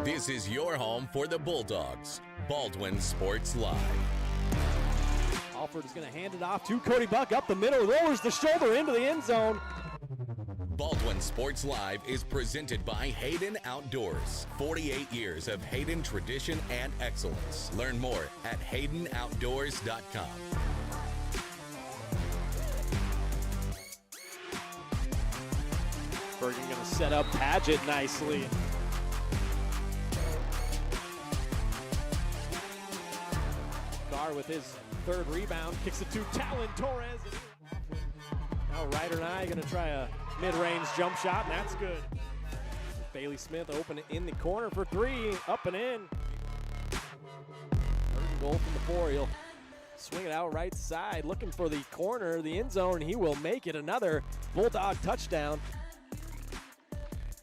This is your home for the Bulldogs. Baldwin Sports Live. Alford is going to hand it off to Cody Buck up the middle, lowers the shoulder into the end zone. Baldwin Sports Live is presented by Hayden Outdoors. 48 years of Hayden tradition and excellence. Learn more at haydenoutdoors.com. Bergen going to set up Paget nicely. Carr with his third rebound, kicks it to Talon Torres. Now Ryder and I going to try a mid-range jump shot, and that's good. Bailey Smith open it in the corner for three, up and in. Bergen goal from the four. He'll swing it out right side, looking for the corner, the end zone. He will make it another Bulldog touchdown.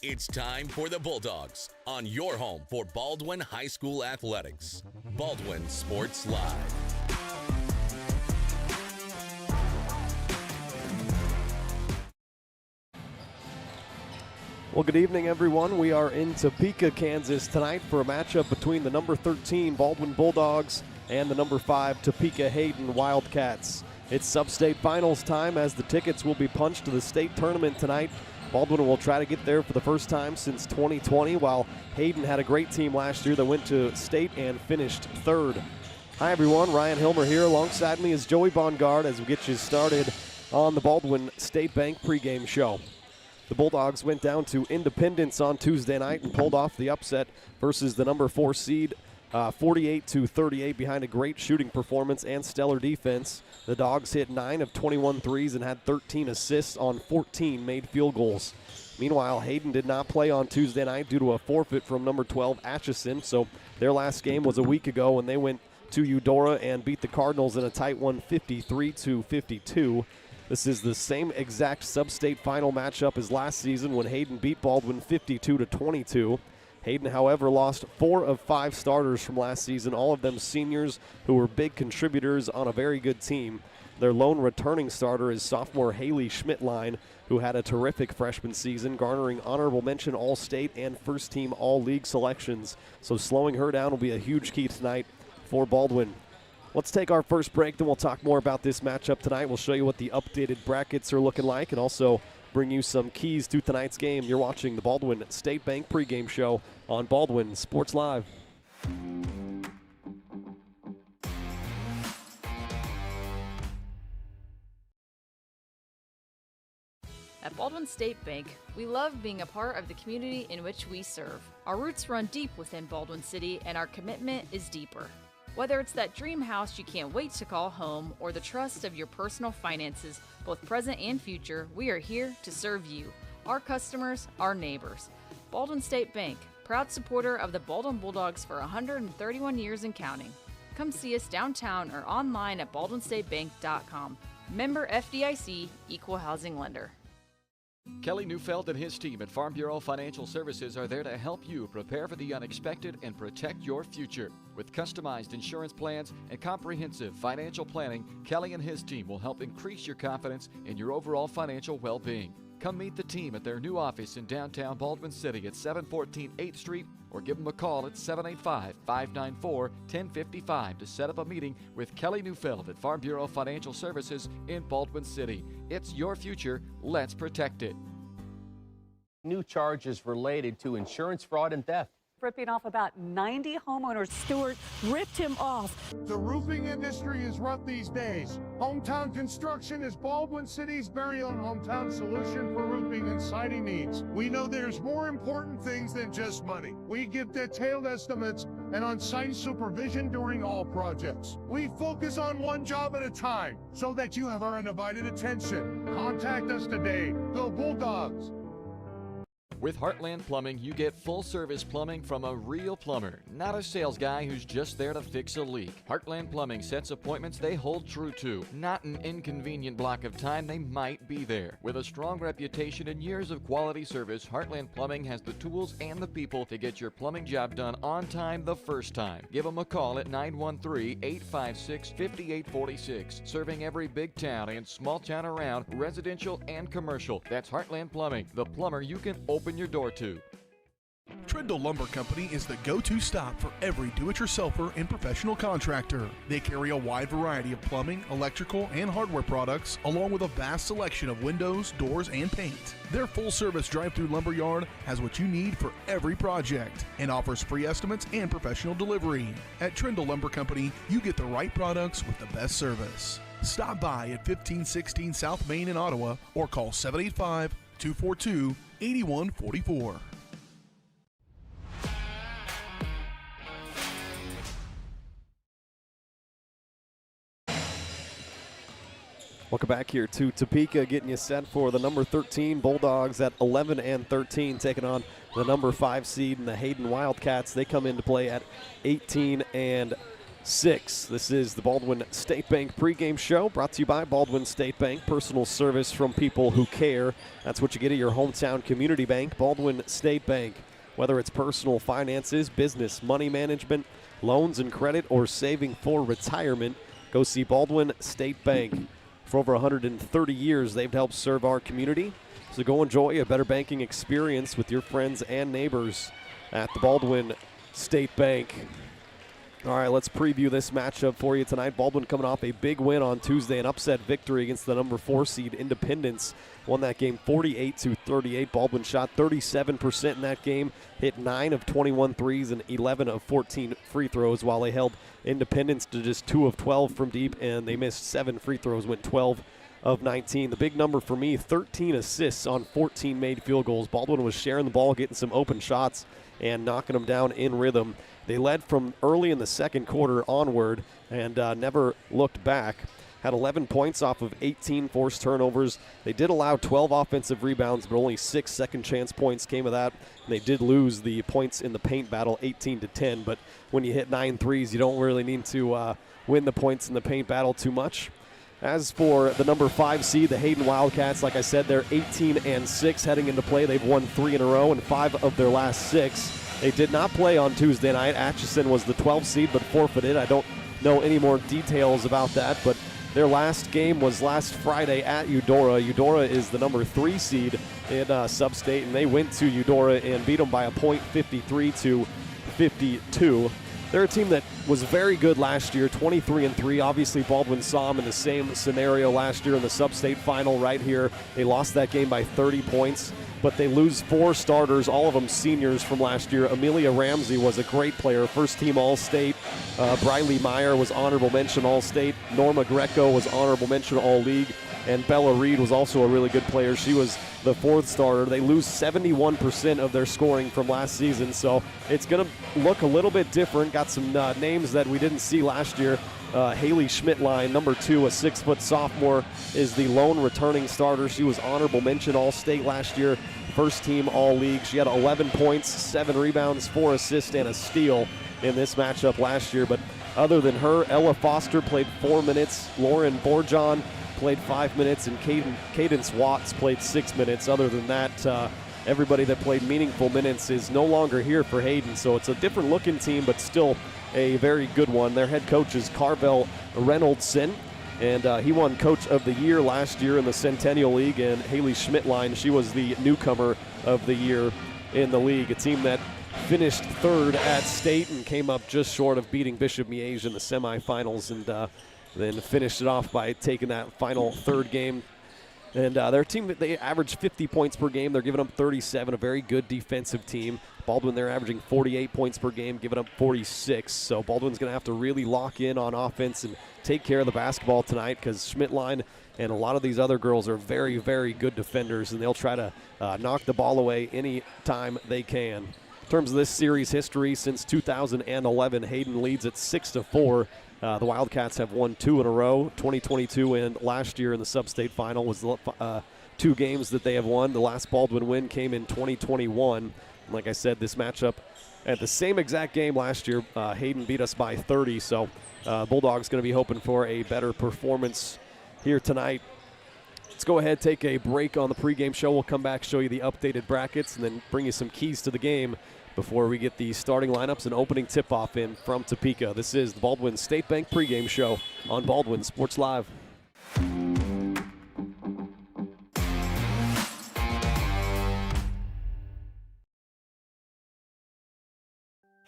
It's time for the Bulldogs on your home for Baldwin High School Athletics. Baldwin Sports Live. Well, good evening, everyone. We are in Topeka, Kansas tonight for a matchup between the number 13 Baldwin Bulldogs and the number 5 Topeka Hayden Wildcats. It's Substate Finals time as the tickets will be punched to the state tournament tonight. Baldwin will try to get there for the first time since 2020, while Hayden had a great team last year that went to state and finished third. Hi, everyone. Ryan Hilmer here. Alongside me is Joey Bongard as we get you started on the Baldwin State Bank pregame show. The Bulldogs went down to Independence on Tuesday night and pulled off the upset versus the number 4 seed, 48-38 behind a great shooting performance and stellar defense. The Dogs hit 9 of 21 threes and had 13 assists on 14 made field goals. Meanwhile, Hayden did not play on Tuesday night due to a forfeit from number 12 Atchison, so their last game was a week ago when they went to Eudora and beat the Cardinals in a tight one 53-52. This is the same exact sub-state final matchup as last season when Hayden beat Baldwin 52-22. Hayden, however, lost 4 of 5 starters from last season, all of them seniors who were big contributors on a very good team. Their lone returning starter is sophomore Haley Schmidtline, who had a terrific freshman season, garnering honorable mention All-State and first-team All-League selections. So slowing her down will be a huge key tonight for Baldwin. Let's take our first break, then we'll talk more about this matchup tonight. We'll show you what the updated brackets are looking like and also bring you some keys to tonight's game. You're watching the Baldwin State Bank pregame show on Baldwin Sports Live. At Baldwin State Bank, we love being a part of the community in which we serve. Our roots run deep within Baldwin City, and our commitment is deeper. Whether it's that dream house you can't wait to call home or the trust of your personal finances, both present and future, we are here to serve you, our customers, our neighbors. Baldwin State Bank, proud supporter of the Baldwin Bulldogs for 131 years and counting. Come see us downtown or online at baldwinstatebank.com. Member FDIC, Equal Housing Lender. Kelly Neufeld and his team at Farm Bureau Financial Services are there to help you prepare for the unexpected and protect your future. With customized insurance plans and comprehensive financial planning, Kelly and his team will help increase your confidence in your overall financial well-being. Come meet the team at their new office in downtown Baldwin City at 714 8th Street or give them a call at 785-594-1055 to set up a meeting with Kelly Neufeld at Farm Bureau Financial Services in Baldwin City. It's your future. Let's protect it. New charges related to insurance fraud and theft. Ripping off about 90 homeowners. Stewart ripped him off. The roofing industry is rough these days. Hometown Construction is Baldwin City's very own hometown solution for roofing and siding needs. We know there's more important things than just money. We give detailed estimates and on-site supervision during all projects. We focus on one job at a time so that you have our undivided attention. Contact us today. Go Bulldogs! With Heartland Plumbing, you get full-service plumbing from a real plumber, not a sales guy who's just there to fix a leak. Heartland Plumbing sets appointments they hold true to, not an inconvenient block of time they might be there. With a strong reputation and years of quality service, Heartland Plumbing has the tools and the people to get your plumbing job done on time the first time. Give them a call at 913-856-5846, serving every big town and small town around, residential and commercial. That's Heartland Plumbing, the plumber you can open your door to. Trindle Lumber Company is the go-to stop for every do-it-yourselfer and professional contractor. They carry a wide variety of plumbing, electrical, and hardware products, along with a vast selection of windows, doors, and paint. Their full-service drive-through lumber yard has what you need for every project and offers free estimates and professional delivery. At Trindle Lumber Company, you get the right products with the best service. Stop by at 1516 South Main in Ottawa or call 785-242-8144. Welcome back here to Topeka, getting you set for the number 13 Bulldogs at 11-13, taking on the number 5 seed in the Hayden Wildcats. They come into play at 18-6. This is the Baldwin State Bank pregame show, brought to you by Baldwin State Bank. Personal service from people who care. That's what you get at your hometown community bank, Baldwin State Bank. Whether it's personal finances, business, money management, loans and credit, or saving for retirement, go see Baldwin State Bank. For over 130 years, they've helped serve our community. So go enjoy a better banking experience with your friends and neighbors at the Baldwin State Bank. All right, let's preview this matchup for you tonight. Baldwin coming off a big win on Tuesday, an upset victory against the number 4 seed Independence. Won that game 48-38. Baldwin shot 37% in that game, hit 9 of 21 threes and 11 of 14 free throws, while they held Independence to just 2 of 12 from deep, and they missed 7 free throws, went 12 of 19. The big number for me, 13 assists on 14 made field goals. Baldwin was sharing the ball, getting some open shots, and knocking them down in rhythm. They led from early in the second quarter onward and never looked back. Had 11 points off of 18 forced turnovers. They did allow 12 offensive rebounds, but only 6 second chance points came of that. And they did lose the points in the paint battle 18-10, but when you hit 9 threes, you don't really need to win the points in the paint battle too much. As for the number 5 seed, the Hayden Wildcats, like I said, they're 18-6 heading into play. They've won 3 in a row and 5 of their last 6. They did not play on Tuesday night. Atchison was the 12 seed but forfeited. I don't know any more details about that, but their last game was last Friday at Eudora. Eudora is the number 3 seed in Substate, and they went to Eudora and beat them by a point, 53-52. They're a team that was very good last year, 23-3. Obviously, Baldwin saw them in the same scenario last year in the Substate final right here. They lost that game by 30 points, but they lose 4 starters, all of them seniors from last year. Amelia Ramsey was a great player, first-team All-State. Briley Meyer was honorable mention All-State. Norma Greco was honorable mention All-League. And Bella Reed was also a really good player. She was the 4th starter. They lose 71% of their scoring from last season, so it's going to look a little bit different. Got some names that we didn't see last year. Haley Schmidtline, number 2, a 6-foot sophomore, is the lone returning starter. She was honorable mention All-State last year, first team All-League. She had 11 points, 7 rebounds, 4 assists, and a steal in this matchup last year. But other than her, Ella Foster played 4 minutes. Lauren Borjon played 5 minutes, and Cadence Watts played 6 minutes. Other than that, everybody that played meaningful minutes is no longer here for Hayden, so it's a different looking team, but still a very good one. Their head coach is Carvel Reynoldson, and he won Coach of the Year last year in the Centennial League, and Haley Schmidtline, she was the newcomer of the year in the league, a team that finished 3rd at state and came up just short of beating Bishop Miege in the semifinals, and then finished it off by taking that final 3rd game. And their team, they average 50 points per game. They're giving up 37, a very good defensive team. Baldwin, they're averaging 48 points per game, giving up 46. So Baldwin's going to have to really lock in on offense and take care of the basketball tonight, because Schmidtline and a lot of these other girls are very, very good defenders, and they'll try to knock the ball away any time they can. In terms of this series history, since 2011, Hayden leads at 6-4. The Wildcats have won 2 in a row, 2022 and last year in the Substate final was the 2 games that they have won. The last Baldwin win came in 2021. Like I said, this matchup at the same exact game last year, Hayden beat us by 30, so Bulldogs going to be hoping for a better performance here tonight. Let's go ahead, take a break on the pregame show. We'll come back, show you the updated brackets, and then bring you some keys to the game before we get the starting lineups and opening tip-off in from Topeka. This is the Baldwin State Bank pregame show on Baldwin Sports Live.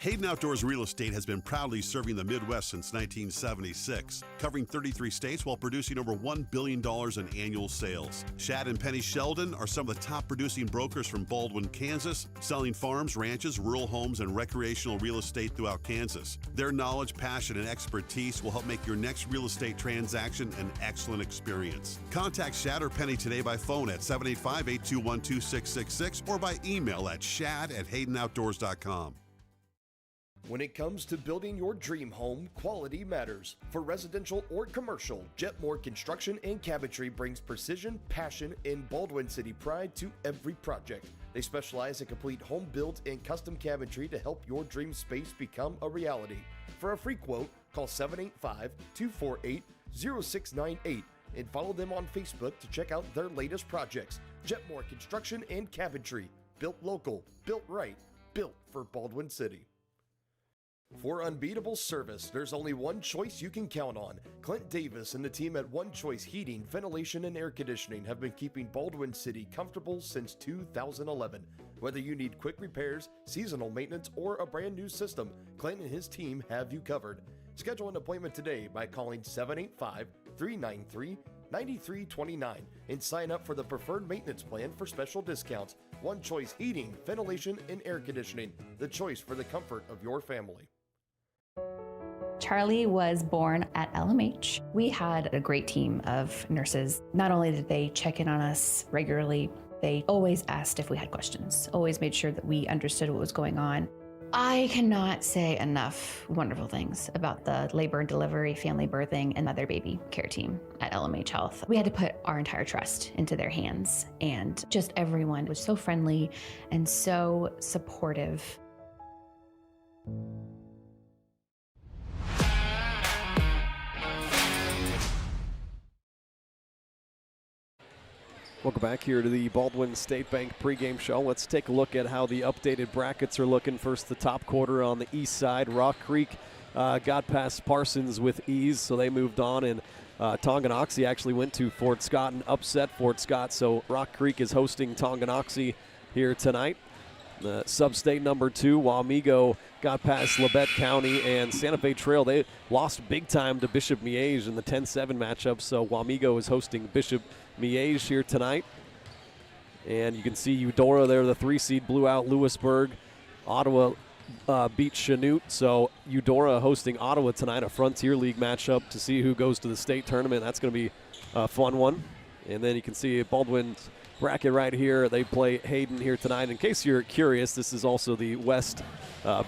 Hayden Outdoors Real Estate has been proudly serving the Midwest since 1976, covering 33 states while producing over $1 billion in annual sales. Shad and Penny Sheldon are some of the top producing brokers from Baldwin, Kansas, selling farms, ranches, rural homes, and recreational real estate throughout Kansas. Their knowledge, passion, and expertise will help make your next real estate transaction an excellent experience. Contact Shad or Penny today by phone at 785-821-2666 or by email at shad@haydenoutdoors.com. When it comes to building your dream home, quality matters. For residential or commercial, Jetmore Construction and Cabinetry brings precision, passion, and Baldwin City pride to every project. They specialize in complete home builds and custom cabinetry to help your dream space become a reality. For a free quote, call 785-248-0698 and follow them on Facebook to check out their latest projects. Jetmore Construction and Cabinetry. Built local, built right, built for Baldwin City. For unbeatable service, there's only one choice you can count on. Clint Davis and the team at One Choice Heating, Ventilation, and Air Conditioning have been keeping Baldwin City comfortable since 2011. Whether you need quick repairs, seasonal maintenance, or a brand new system, Clint and his team have you covered. Schedule an appointment today by calling 785-393-9329 and sign up for the preferred maintenance plan for special discounts. One Choice Heating, Ventilation, and Air Conditioning, the choice for the comfort of your family. Charlie was born at LMH. We had a great team of nurses. Not only did they check in on us regularly, they always asked if we had questions, always made sure that we understood what was going on. I cannot say enough wonderful things about the labor and delivery, family birthing, and mother baby care team at LMH Health. We had to put our entire trust into their hands, and just everyone was so friendly and so supportive. Welcome back here to the Baldwin State Bank pregame show. Let's take a look at how the updated brackets are looking. First, the top quarter on the east side. Rock Creek got past Parsons with ease, so they moved on. And Tonganoxie actually went to Fort Scott and upset Fort Scott. So Rock Creek is hosting Tonganoxie here tonight. The Substate number 2, Wamego got past Labette County, and Santa Fe Trail, they lost big time to Bishop Miege in the 10-7 matchup. So Wamego is hosting Bishop Miege here tonight. And you can see Eudora there, the 3 seed, blew out Lewisburg. Ottawa beat Chanute. So Eudora hosting Ottawa tonight, a Frontier League matchup to see who goes to the state tournament. That's going to be a fun one. And then you can see Baldwin's bracket right here. They play Hayden here tonight. In case you're curious, this is also the West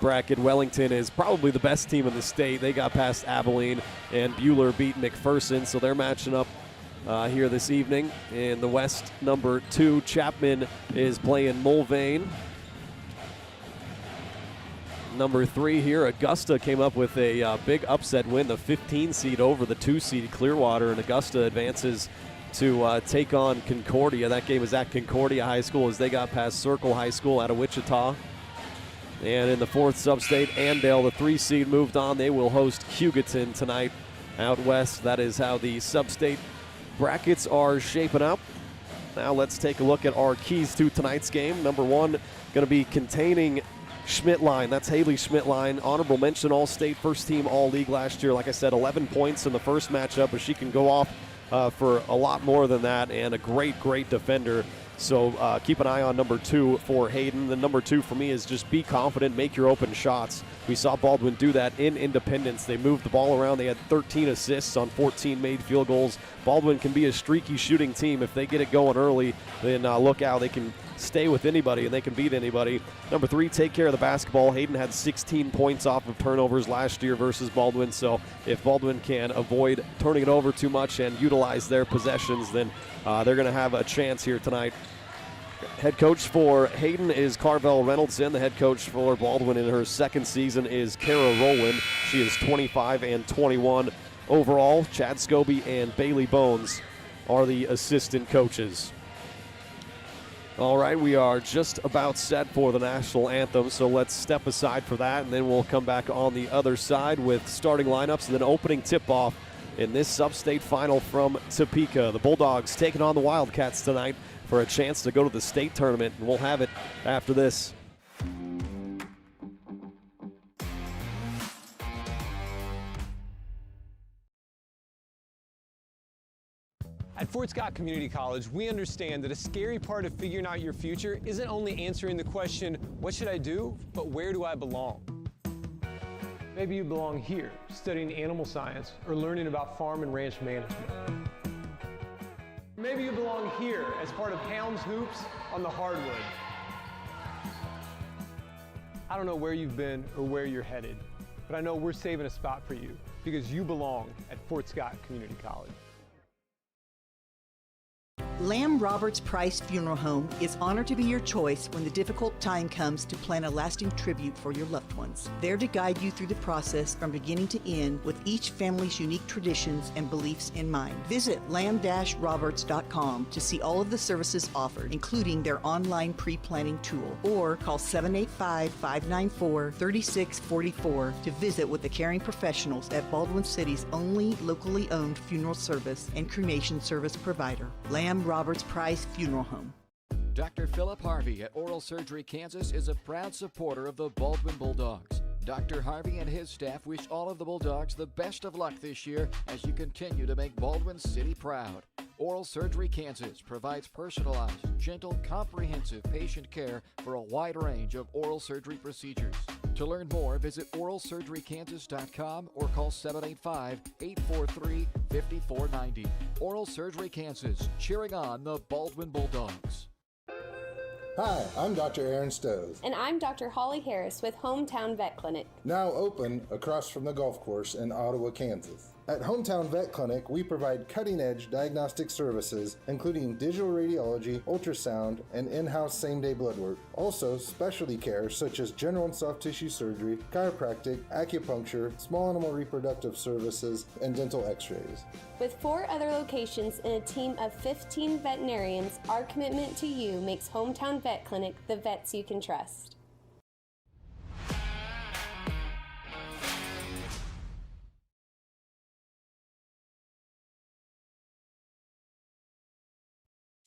bracket. Wellington is probably the best team in the state. They got past Abilene, and Buhler beat McPherson, so they're matching up here this evening. In the West number 2, Chapman is playing Mulvane. Number 3 here, Augusta came up with a big upset win, the 15 seed over the 2 seed Clearwater, and Augusta advances to take on Concordia. That game is at Concordia High School as they got past Circle High School out of Wichita. And in the 4th Substate, Andale, the 3 seed, moved on. They will host Hugoton tonight out west. That is how the Substate brackets are shaping up. Now let's take a look at our keys to tonight's game. Number 1 going to be containing Schmidtline. That's Haley Schmidtline. Honorable mention All-State, first team All-League last year. Like I said, 11 points in the first matchup, but she can go off for a lot more than that, and a great defender. So keep an eye on number 2 for Hayden. The number 2 for me is just be confident, make your open shots. We saw Baldwin do that in Independence. They moved the ball around. They had 13 assists on 14 made field goals. Baldwin can be a streaky shooting team. If they get it going early, then look out. They can stay with anybody, and they can beat anybody. Number 3, take care of the basketball. Hayden had 16 points off of turnovers last year versus Baldwin, so if Baldwin can avoid turning it over too much and utilize their possessions, then they're going to have a chance here tonight. Head coach for Hayden is Carvel Reynoldson. The head coach for Baldwin in her second season is Kara Rowland. She is 25 and 21 overall. Chad Scobie and Bailey Bones are the assistant coaches. All right, we are just about set for the national anthem, so let's step aside for that, and then we'll come back on the other side with starting lineups and then opening tip-off in this Substate final from Topeka. The Bulldogs taking on the Wildcats tonight for a chance to go to the state tournament, and we'll have it after this. At Fort Scott Community College, we understand that a scary part of figuring out your future isn't only answering the question, what should I do, but where do I belong? Maybe you belong here, studying animal science or learning about farm and ranch management. Maybe you belong here as part of Hounds Hoops on the hardwood. I don't know where you've been or where you're headed, but I know we're saving a spot for you because you belong at Fort Scott Community College. Lamb Roberts Price Funeral Home is honored to be your choice when the difficult time comes to plan a lasting tribute for your loved ones. There to guide you through the process from beginning to end with each family's unique traditions and beliefs in mind. Visit lamb-roberts.com to see all of the services offered, including their online pre-planning tool, or call 785-594-3644 to visit with the caring professionals at Baldwin City's only locally owned funeral service and cremation service provider, Lamb Roberts Price Funeral Home. Dr. Philip Harvey at Oral Surgery Kansas is a proud supporter of the Baldwin Bulldogs. Dr. Harvey and his staff wish all of the Bulldogs the best of luck this year as you continue to make Baldwin City proud. Oral Surgery Kansas provides personalized, gentle, comprehensive patient care for a wide range of oral surgery procedures. To learn more, visit oralsurgerykansas.com or call 785-843-5490. Oral Surgery Kansas, cheering on the Baldwin Bulldogs. Hi, I'm Dr. Aaron Stove. And I'm Dr. Holly Harris with Hometown Vet Clinic. Now open across from the golf course in Ottawa, Kansas. At Hometown Vet Clinic, we provide cutting-edge diagnostic services, including digital radiology, ultrasound, and in-house same-day blood work. Also, specialty care such as general and soft tissue surgery, chiropractic, acupuncture, small animal reproductive services, and dental x-rays. With 4 other locations and a team of 15 veterinarians, our commitment to you makes Hometown Vet Clinic the vets you can trust.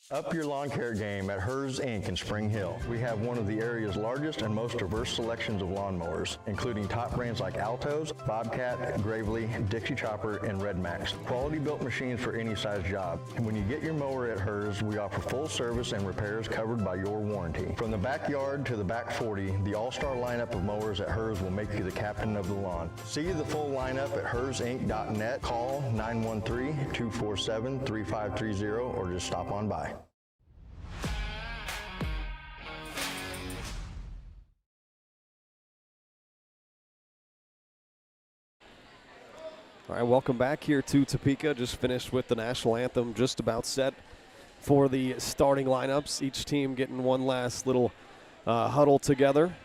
Up your lawn care game at Hers Inc. in Spring Hill. We have one of the area's largest and most diverse selections of lawnmowers, including top brands like Altos, Bobcat, Gravely, Dixie Chopper, and Red Max. Quality built machines for any size job. And when you get your mower at Hers, we offer full service and repairs covered by your warranty. From the backyard to the back 40, the all-star lineup of mowers at Hers will make you the captain of the lawn. See the full lineup at hersinc.net. Call 913-247-3530 or just stop on by. All right, welcome back here to Topeka. Just finished with the national anthem, just about set for the starting lineups. Each team getting one last little huddle together.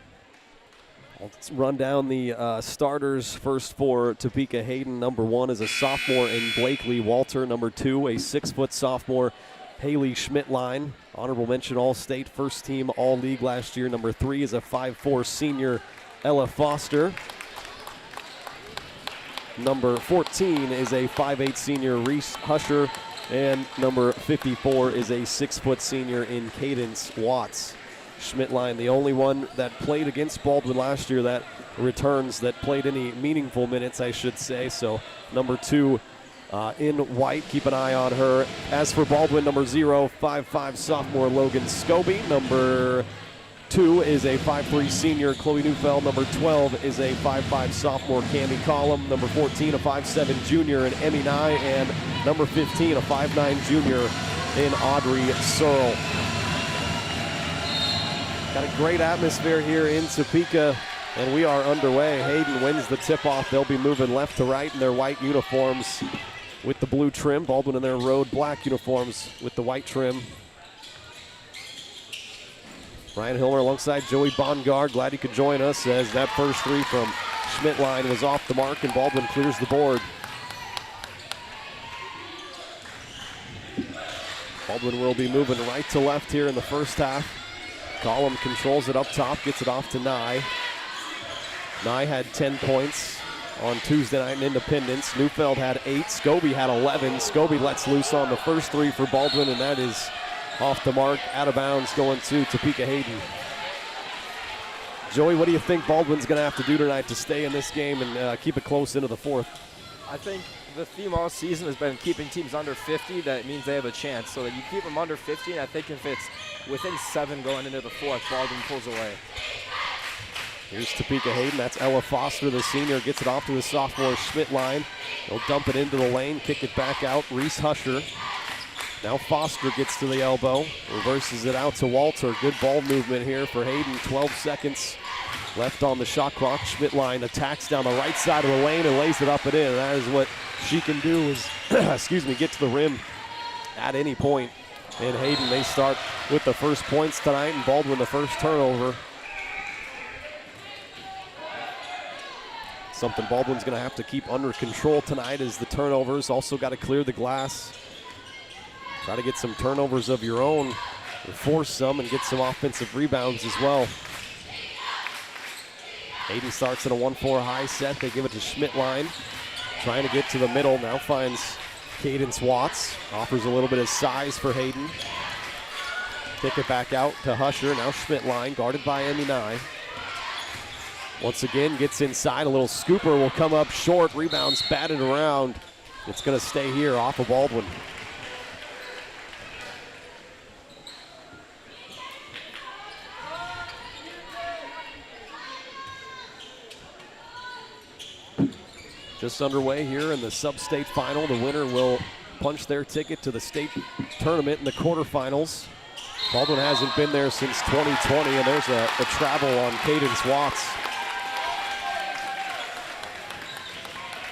Let's run down the starters first for Topeka. Hayden, number 1, is a sophomore in Blakely Walter. Number 2, a 6-foot sophomore, Haley Schmidtline. Honorable mention All-State, first team All-League last year. Number 3 is a 5'4 senior, Ella Foster. Number 14 is a 5'8 senior, Reese Husher. And number 54 is a 6-foot senior in Cadence Watts. Schmidtline, the only one that played against Baldwin last year that returns, that played any meaningful minutes, I should say. So number 2 in white, keep an eye on her. As for Baldwin, number 0, 5'5 sophomore Logan Scobie. Number 2 is a 5'3 senior, Chloe Neufeld. Number 12 is a 5'5 sophomore, Cami Collum. Number 14, a 5'7 junior in Emmy Nye. And number 15, a 5'9 junior in Audrey Searle. Got a great atmosphere here in Topeka, and we are underway. Hayden wins the tip-off. They'll be moving left to right in their white uniforms with the blue trim. Baldwin in their road black uniforms with the white trim. Ryan Hilmer alongside Joey Bongard. Glad he could join us as that first 3 from Schmidtline was off the mark, and Baldwin clears the board. Baldwin will be moving right to left here in the first half. Collum controls it up top, gets it off to Nye. Nye had 10 points on Tuesday night in Independence. Neufeld had 8. Scobie had 11. Scobie lets loose on the first 3 for Baldwin, and that is off the mark, out of bounds, going to Topeka Hayden. Joey, what do you think Baldwin's going to have to do tonight to stay in this game and keep it close into the fourth? I think the theme all season has been keeping teams under 50. That means they have a chance. So that you keep them under 50, and I think if it's within 7 going into the fourth, Baldwin pulls away. Here's Topeka Hayden. That's Ella Foster, the senior. Gets it off to the sophomore Schmidt line. He'll dump it into the lane, kick it back out. Reese Husher. Now Foster gets to the elbow. Reverses it out to Walter. Good ball movement here for Hayden. 12 seconds left on the shot clock. Schmidt line attacks down the right side of the lane and lays it up and in. That is what she can do is, get to the rim at any point. And Hayden, they start with the first points tonight, and Baldwin the first turnover. Something Baldwin's going to have to keep under control tonight is the turnovers. Also got to clear the glass. Try to get some turnovers of your own, or force some, and get some offensive rebounds as well. Hayden starts in a 1-4 high set. They give it to Schmidt line. Trying to get to the middle. Now finds Cadence Watts. Offers a little bit of size for Hayden. Kick it back out to Husher. Now Schmidt line, guarded by Emmy Nye. Once again, gets inside. A little scooper will come up short. Rebounds batted around. It's going to stay here off of Baldwin. Just underway here in the Substate final. The winner will punch their ticket to the state tournament in the quarterfinals. Baldwin hasn't been there since 2020, and there's a travel on Cadence Watts.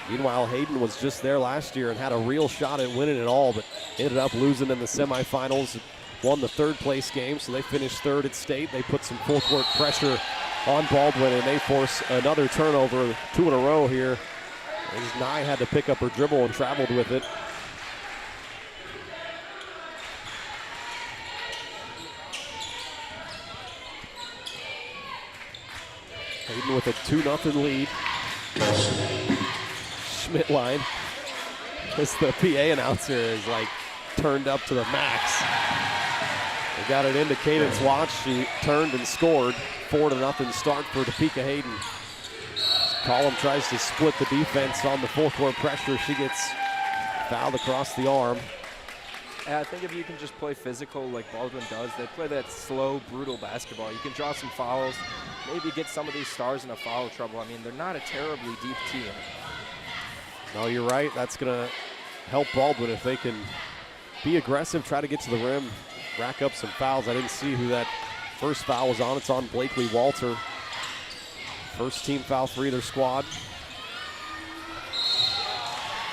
Meanwhile, Hayden was just there last year and had a real shot at winning it all, but ended up losing in the semifinals. Won the third place game, so they finished third at state. They put some full court pressure on Baldwin, and they force another turnover, 2 in a row here. As Nye had to pick up her dribble and traveled with it. Hayden with a 2-0 lead. Schmidt line. As the PA announcer is like turned up to the max. They got it into Cadence Watts. She turned and scored. 4-0 start for Topeka Hayden. Collum tries to split the defense on the full court pressure. She gets fouled across the arm. And I think if you can just play physical like Baldwin does, they play that slow, brutal basketball. You can draw some fouls, maybe get some of these stars in a foul trouble. I mean, they're not a terribly deep team. No, you're right. That's going to help Baldwin if they can be aggressive, try to get to the rim, rack up some fouls. I didn't see who that first foul was on. It's on Blakely Walter. First team foul for either squad.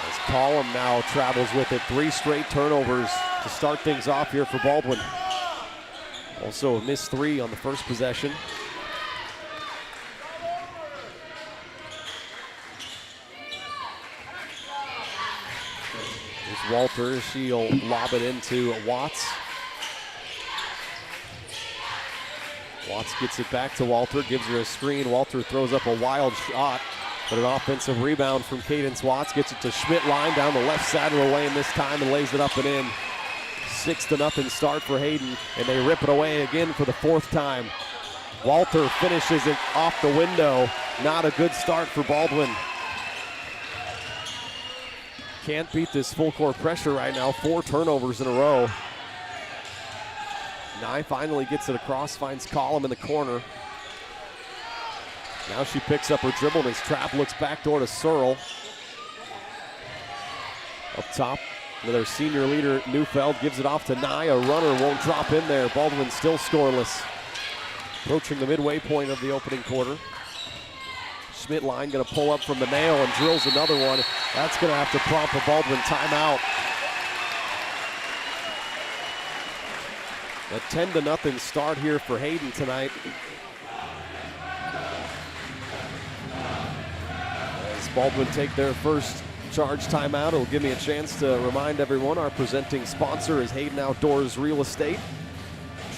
As Collum now travels with it. 3 straight turnovers to start things off here for Baldwin. Also a missed 3 on the first possession. Here's Walter. She'll lob it into Watts. Watts gets it back to Walter, gives her a screen. Walter throws up a wild shot, but an offensive rebound from Cadence Watts. Gets it to Schmidt line down the left side of the lane this time and lays it up and in. 6-0 start for Hayden, and they rip it away again for the 4th time. Walter finishes it off the window. Not a good start for Baldwin. Can't beat this full court pressure right now. 4 turnovers in a row. Nye finally gets it across, finds Collum in the corner. Now she picks up her dribble, and his trap looks backdoor to Searle. Up top, with their senior leader, Neufeld, gives it off to Nye. A runner won't drop in there. Baldwin still scoreless. Approaching the midway point of the opening quarter. Schmidt line going to pull up from the nail and drills another one. That's going to have to prompt a Baldwin timeout. A 10-0 start here for Hayden tonight. As Baldwin take their first charge timeout, it'll give me a chance to remind everyone our presenting sponsor is Hayden Outdoors Real Estate.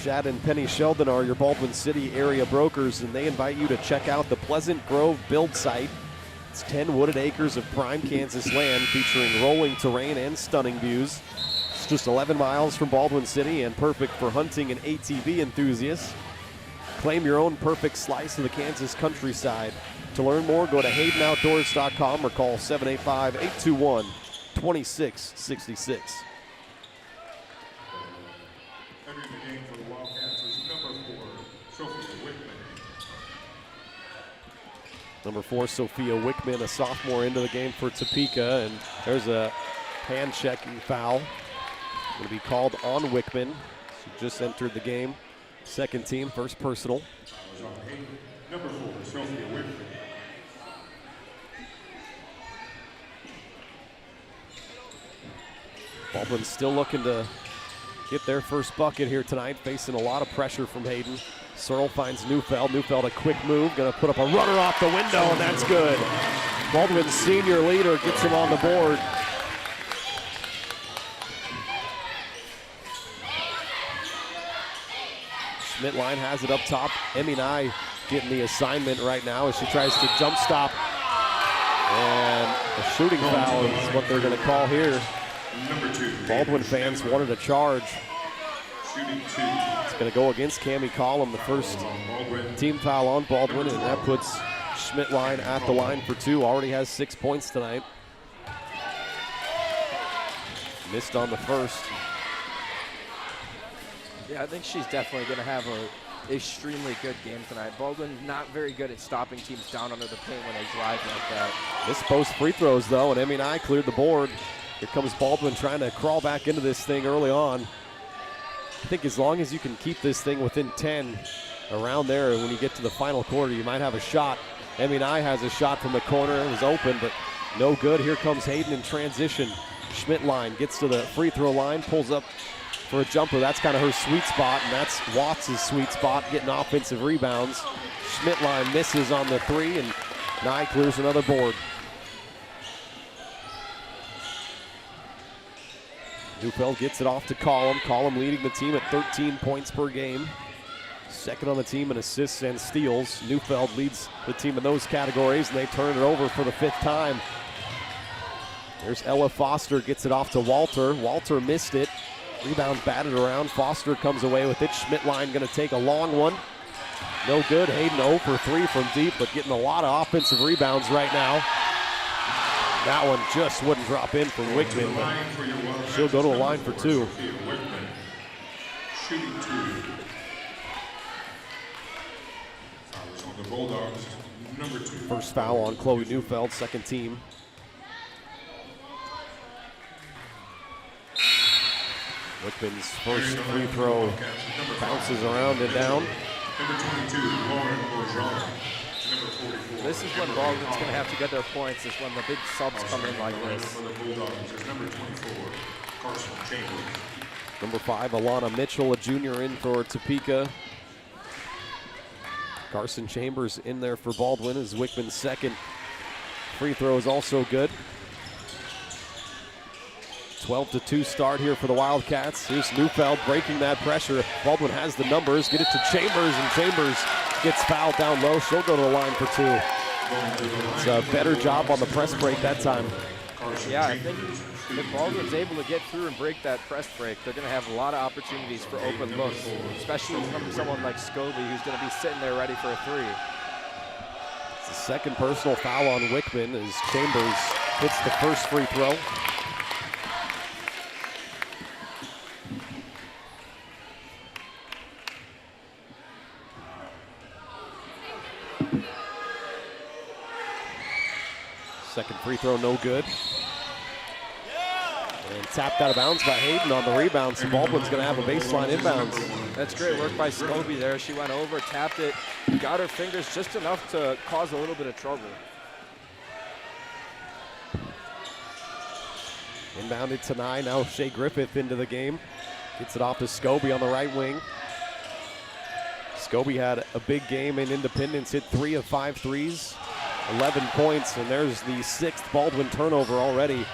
Shad and Penny Sheldon are your Baldwin City area brokers, and they invite you to check out the Pleasant Grove build site. It's 10 wooded acres of prime Kansas land featuring rolling terrain and stunning views. It's just 11 miles from Baldwin City and perfect for hunting and ATV enthusiasts. Claim your own perfect slice of the Kansas countryside. To learn more, go to HaydenOutdoors.com or call 785-821-2666. Entering the game for the Wildcats is number 4, Sophia Wickman. Number 4, Sophia Wickman, a sophomore into the game for Topeka, and there's a hand-checking foul. Going to be called on Wickman. She just entered the game. Second team, first personal. Number 4, Sophia Wickman. Baldwin's still looking to get their first bucket here tonight, facing a lot of pressure from Hayden. Searle finds Neufeld. Neufeld, a quick move, going to put up a runner off the window, and that's good. Baldwin's senior leader gets him on the board. Schmidtline has it up top. Emmy Nye getting the assignment right now as she tries to jump stop. And a shooting foul is what they're going to call here. Baldwin fans wanted a charge. It's going to go against Cammie Collum, the first team foul on Baldwin, and that puts Schmidtline at the line for 2. Already has 6 points tonight. Missed on the first. Yeah, I think she's definitely going to have an extremely good game tonight. Baldwin not very good at stopping teams down under the paint when they drive like that. Missed both free throws, though, and Emmy Nye cleared the board. Here comes Baldwin trying to crawl back into this thing early on. I think as long as you can keep this thing within 10 around there, when you get to the final quarter, you might have a shot. Emmy Nye has a shot from the corner. It was open, but no good. Here comes Hayden in transition. Schmidtline gets to the free throw line, pulls up for a jumper. That's kind of her sweet spot, and that's Watts' sweet spot, getting offensive rebounds. Schmidtline misses on the 3, and Nye clears another board. Neufeld gets it off to Collum. Collum leading the team at 13 points per game. Second on the team in assists and steals. Neufeld leads the team in those categories, and they turn it over for the 5th time. There's Ella Foster, gets it off to Walter. Walter missed it. Rebound batted around. Foster comes away with it. Schmidtline going to take a long one. No good. Hayden 0 for 3 from deep, but getting a lot of offensive rebounds right now. That one just wouldn't drop in for Wickman, but she'll go to the line for 2. Shooting 2. Fouls on the Bulldogs, number 2. First foul on Chloe Neufeld, second team. Wickman's first free throw bounces around and down. Number 22, Lauren Bourgeon. Number 44. This is when Baldwin's going to have to get their points, is when the big subs come in like this. For the Bulldogs is number 24, Carson Chambers. Number 5, Alana Mitchell, a junior in for Topeka. Carson Chambers in there for Baldwin as Wickman's second free throw is also good. 12-2 start here for the Wildcats. Here's Neufeld breaking that pressure. Baldwin has the numbers, get it to Chambers, and Chambers gets fouled down low. She'll go to the line for 2. It's a better job on the press break that time. Yeah, I think if Baldwin's able to get through and break that press break, they're going to have a lot of opportunities for open looks, especially from someone like Scobie, who's going to be sitting there ready for a 3. It's the second personal foul on Wickman as Chambers hits the first free throw. Second free throw, no good. And tapped out of bounds by Hayden on the rebound, so Baldwin's going to have a baseline inbounds. That's great work by Scobie there. She went over, tapped it, got her fingers just enough to cause a little bit of trouble. Inbounded to Nye, now Shea Griffith into the game. Gets it off to Scobie on the right wing. Scobie had a big game in Independence, hit 3 of 5 threes. 11 points, and there's the 6th Baldwin turnover already.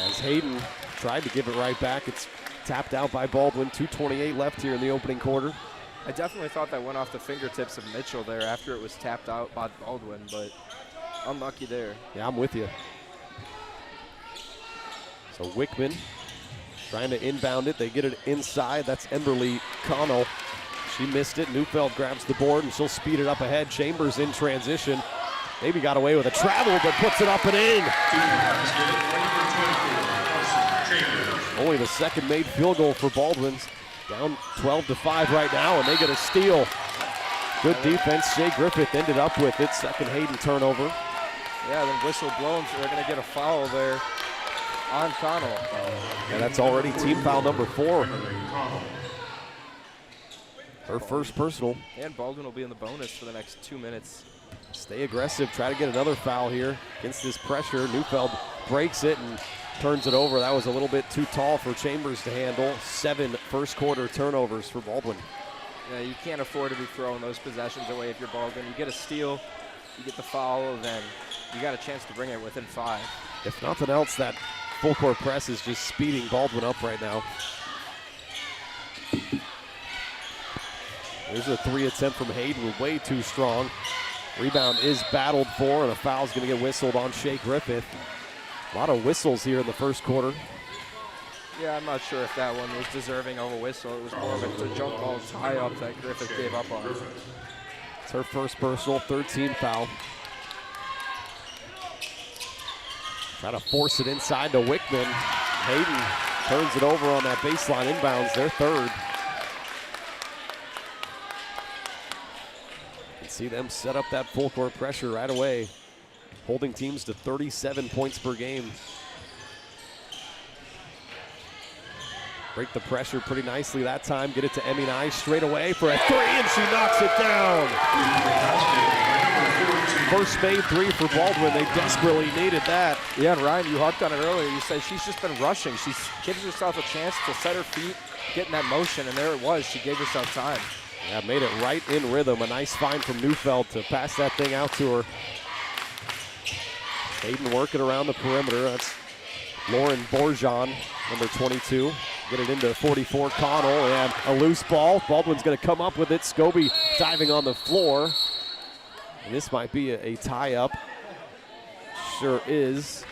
As Hayden tried to give it right back, it's tapped out by Baldwin. 2:28 left here in the opening quarter. I definitely thought that went off the fingertips of Mitchell there after it was tapped out by Baldwin, but unlucky there. Yeah, I'm with you. So Wickman trying to inbound it. They get it inside. That's Emberly Connell. She missed it. Neufeld grabs the board, and she'll speed it up ahead. Chambers in transition. Maybe got away with a travel, but puts it up and in. Only the second made field goal for Baldwin's. Down 12-5 right now, and they get a steal. Good defense. Shea Griffith ended up with it. Second Hayden turnover. Yeah, then whistle blown, so they're going to get a foul there on Connell. And that's already team foul number 4. Her first personal. And Baldwin will be in the bonus for the next 2 minutes. Stay aggressive, try to get another foul here against this pressure. Neufeld breaks it and turns it over. That was a little bit too tall for Chambers to handle. 7 first quarter turnovers for Baldwin. Yeah, you can't afford to be throwing those possessions away if you're Baldwin. You get a steal, you get the foul, then you got a chance to bring it within 5. If nothing else, that full court press is just speeding Baldwin up right now. There's a 3 attempt from Hayden, way too strong. Rebound is battled for, and a foul's going to get whistled on Shea Griffith. A lot of whistles here in the first quarter. Yeah, I'm not sure if that one was deserving of a whistle. It was more of a jump ball tie-up that Griffith gave up on. It's her first personal, 13 foul. Try to force it inside to Wickman. Hayden turns it over on that baseline inbounds, their third. See them set up that full court pressure right away, holding teams to 37 points per game. Break the pressure pretty nicely that time. Get it to Emmy Nye straight away for a 3, and she knocks it down. First made 3 for Baldwin. They desperately needed that. Yeah, and Ryan, you harped on it earlier. You said she's just been rushing. She gives herself a chance to set her feet, get in that motion, and there it was. She gave herself time. Yeah, made it right in rhythm. A nice find from Neufeld to pass that thing out to her. Hayden working around the perimeter. That's Lauren Borjan, number 22. Get it into 44, Connell, and a loose ball. Baldwin's going to come up with it. Scobie diving on the floor. And this might be a tie-up. Sure is.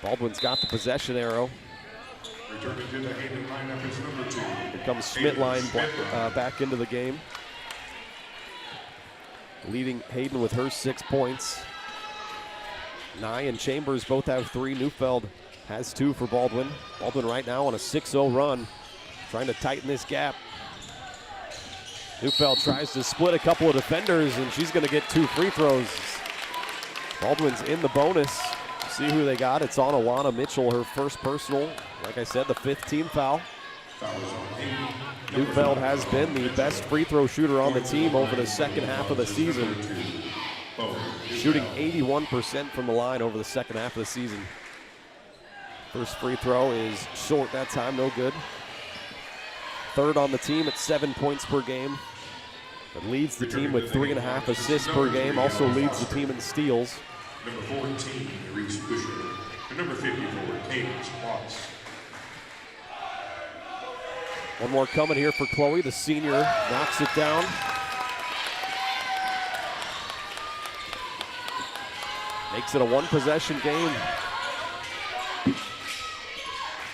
Baldwin's got the possession arrow. Here comes Schmidtline back into the game. Leading Hayden with her 6 points. Nye and Chambers both have 3. Neufeld has 2 for Baldwin. Baldwin right now on a 6-0 run, trying to tighten this gap. Neufeld tries to split a couple of defenders, and she's going to get 2 free throws. Baldwin's in the bonus. See who they got. It's on Alana Mitchell, her first personal. Like I said, the 5th team foul. Neufeld has been the best free throw shooter on the team over the second half of the season. Shooting 81% from the line over the second half of the season. First free throw is short that time, no good. Third on the team at 7 points per game. It leads the team with 3.5 assists per game. Also leads the team in steals. Number 14, Reese Fisher. And number 54, Cadence Watts. One more coming here for Chloe. The senior knocks it down. Makes it a 1-possession game.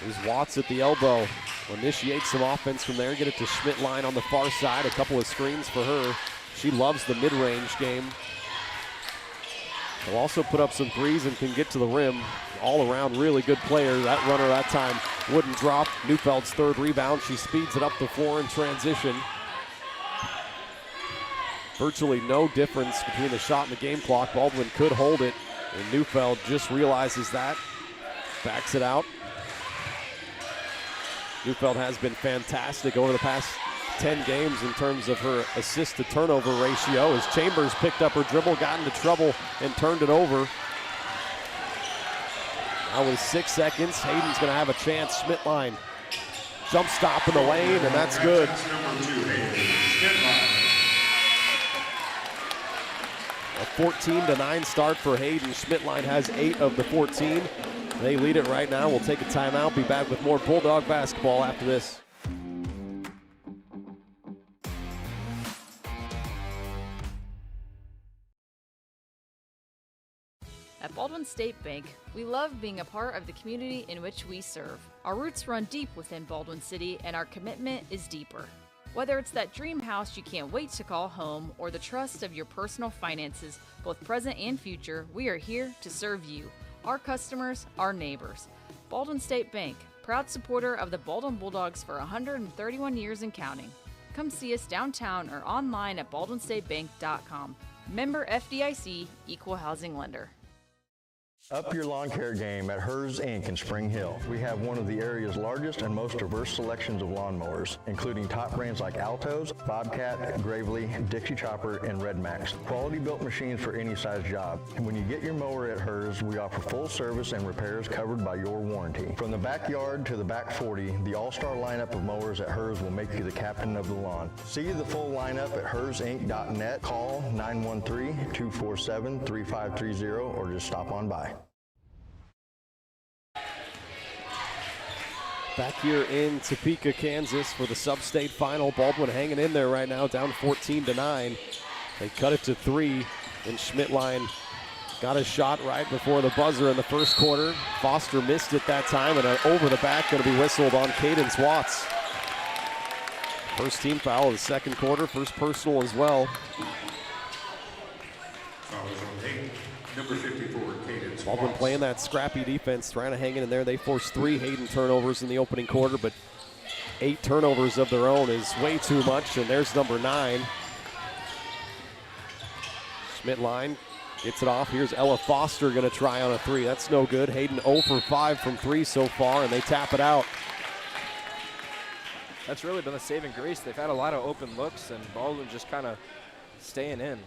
There's Watts at the elbow. Will initiate some offense from there. Get it to Schmidtline on the far side. A couple of screens for her. She loves the mid-range game. She'll also put up some threes and can get to the rim. All around really good player. That runner that time wouldn't drop. Neufeld's 3rd rebound. She speeds it up the floor in transition. Virtually no difference between the shot and the game clock. Baldwin could hold it, and Neufeld just realizes that. Backs it out. Neufeld has been fantastic over the past 10 games in terms of her assist to turnover ratio as Chambers picked up her dribble, got into trouble, and turned it over. Now with 6 seconds, Hayden's going to have a chance. Schmidtline jump stop in the lane, and that's good. A 14-9 start for Hayden. Schmidtline has 8 of the 14. They lead it right now. We'll take a timeout. Be back with more Bulldog basketball after this. At Baldwin State Bank, we love being a part of the community in which we serve. Our roots run deep within Baldwin City, and our commitment is deeper. Whether it's that dream house you can't wait to call home or the trust of your personal finances, both present and future, we are here to serve you, our customers, our neighbors. Baldwin State Bank, proud supporter of the Baldwin Bulldogs for 131 years and counting. Come see us downtown or online at baldwinstatebank.com. Member FDIC, Equal Housing Lender. Up your lawn care game at Hers Inc. in Spring Hill. We have one of the area's largest and most diverse selections of lawnmowers, including top brands like Altos, Bobcat, Gravely, Dixie Chopper, and Red Max. Quality built machines for any size job. And when you get your mower at Hers, we offer full service and repairs covered by your warranty. From the backyard to the back 40, the all-star lineup of mowers at Hers will make you the captain of the lawn. See the full lineup at hersinc.net. Call 913-247-3530 or just stop on by. Back here in Topeka, Kansas for the Substate final. Baldwin hanging in there right now, down 14-9. They cut it to 3, and Schmidtline got a shot right before the buzzer in the first quarter. Foster missed it that time, and over the back going to be whistled on Cadence Watts. First team foul of the second quarter, first personal as well. Foul is on Hayden, number 54, Cadence Baldwin Watts. playing that scrappy defense, trying to hang in there. They forced 3 Hayden turnovers in the opening quarter, but 8 turnovers of their own is way too much, and there's number 9. Schmidtline gets it off. Here's Ella Foster going to try on a 3. That's no good. Hayden 0 for 5 from 3 so far, and they tap it out. That's really been the saving grace. They've had a lot of open looks, and Baldwin just kind of staying in.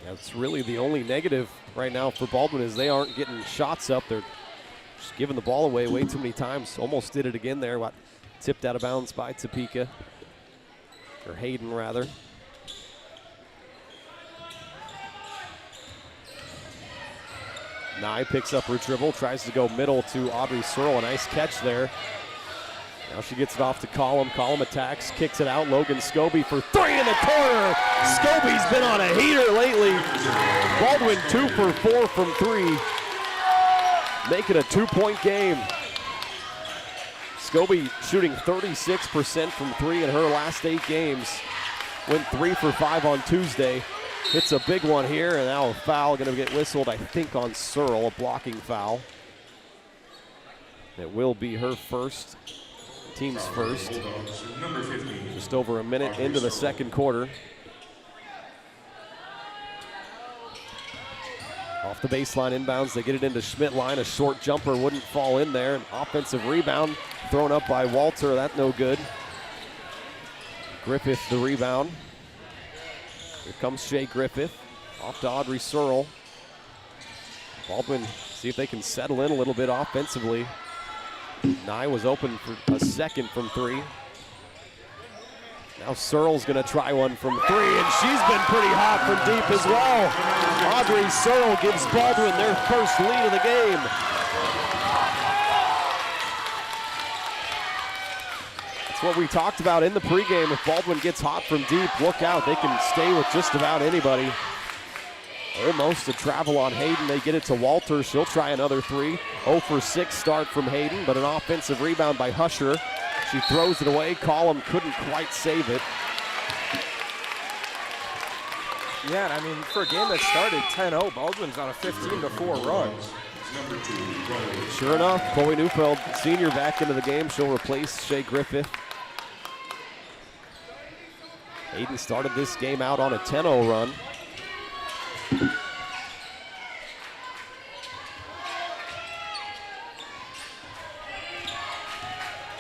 That's really the only negative right now for Baldwin is they aren't getting shots up. They're just giving the ball away way too many times. Almost did it again there. Tipped out of bounds by Topeka, or Hayden rather. Nye picks up her dribble, tries to go middle to Audrey Searle. A nice catch there. Now she gets it off to Collum. Collum attacks, kicks it out. Logan Scobie for 3 in the corner. Scobie's been on a heater lately. Baldwin 2 for 4 from 3. Make it a 2-point game. Scobie shooting 36% from 3 in her last 8 games. Went 3 for 5 on Tuesday. Hits a big one here, and now a foul going to get whistled, I think, on Searle, a blocking foul. It will be her first, team's first. Just over a minute into the second quarter. Off the baseline inbounds, they get it into Schmidtline. A short jumper wouldn't fall in there. An offensive rebound thrown up by Walter, that's no good. Griffith the rebound. Here comes Shea Griffith, off to Audrey Searle. Baldwin, see if they can settle in a little bit offensively. Nye was open for a second from 3. Now Searle's gonna try one from 3, and she's been pretty hot from deep as well. Audrey Searle gives Baldwin their first lead of the game. What we talked about in the pregame, if Baldwin gets hot from deep, look out, they can stay with just about anybody. Almost a travel on Hayden, they get it to Walter, she'll try another 3. 0 for 6 start from Hayden, but an offensive rebound by Husher. She throws it away, Collum couldn't quite save it. Yeah, I mean, for a game that started 10-0, Baldwin's on a 15-4 run. Sure enough, Chloe Neufeld, senior, back into the game. She'll replace Shea Griffith. Hayden started this game out on a 10-0 run.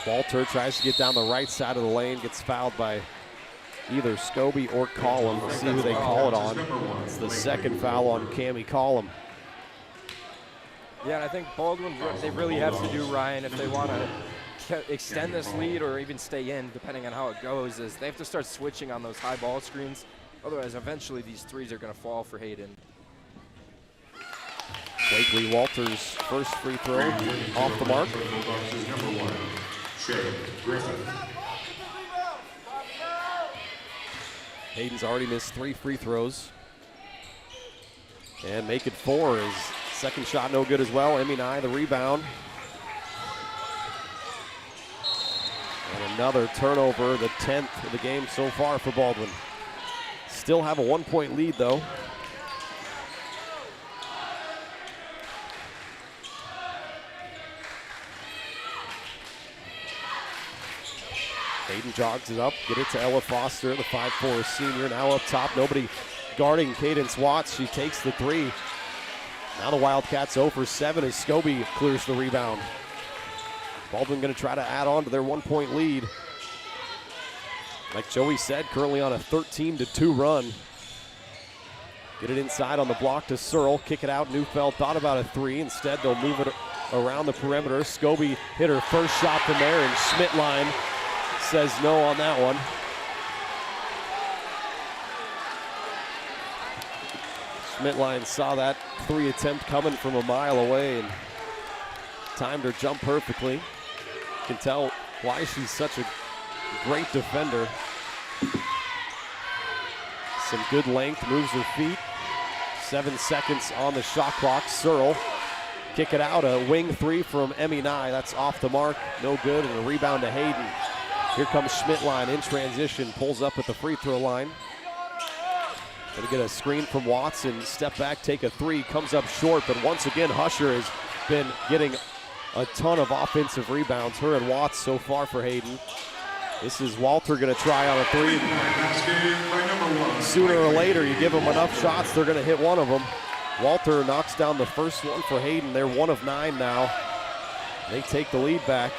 Walter tries to get down the right side of the lane, gets fouled by either Scobie or Collum. We'll see who they call it on. It's the second foul on Cammie Collum. Yeah, and I think Baldwin, they really have to do, Ryan, if they want to extend this lead or even stay in, depending on how it goes, is they have to start switching on those high ball screens. Otherwise, eventually these threes are going to fall for Hayden. Wakely Walters' first free throw off the mark. Hayden's already missed 3 free throws. And make it 4 is second shot no good as well. Emmy Nye the rebound. Another turnover, the 10th of the game so far for Baldwin. Still have a 1-point lead though. Hayden jogs it up, get it to Ella Foster, the 5'4" senior, now up top. Nobody guarding Cadence Watts. She takes the three. Now the Wildcats 0 for 7 as Scobie clears the rebound. Baldwin going to try to add on to their 1-point lead. Like Joey said, currently on a 13-2 run. Get it inside on the block to Searle. Kick it out. Neufeld thought about a three. Instead, they'll move it around the perimeter. Scobie hit her first shot from there, and Schmidtline says no on that one. Schmidtline saw that three attempt coming from a mile away and timed her jump perfectly. You can tell why she's such a great defender. Some good length, moves her feet. 7 seconds on the shot clock. Searle kick it out, a wing three from Emmy Nye. That's off the mark, no good, and a rebound to Hayden. Here comes Schmidtline in transition, pulls up at the free throw line. Gonna get a screen from Watson, step back, take a three, comes up short, but once again, Husher has been getting a ton of offensive rebounds, her and Watts so far for Hayden. This is Walter gonna try on a three. Sooner or later, you give them enough shots, they're gonna hit one of them. Walter knocks down the first one for Hayden. They're 1 of 9 now. They take the lead back.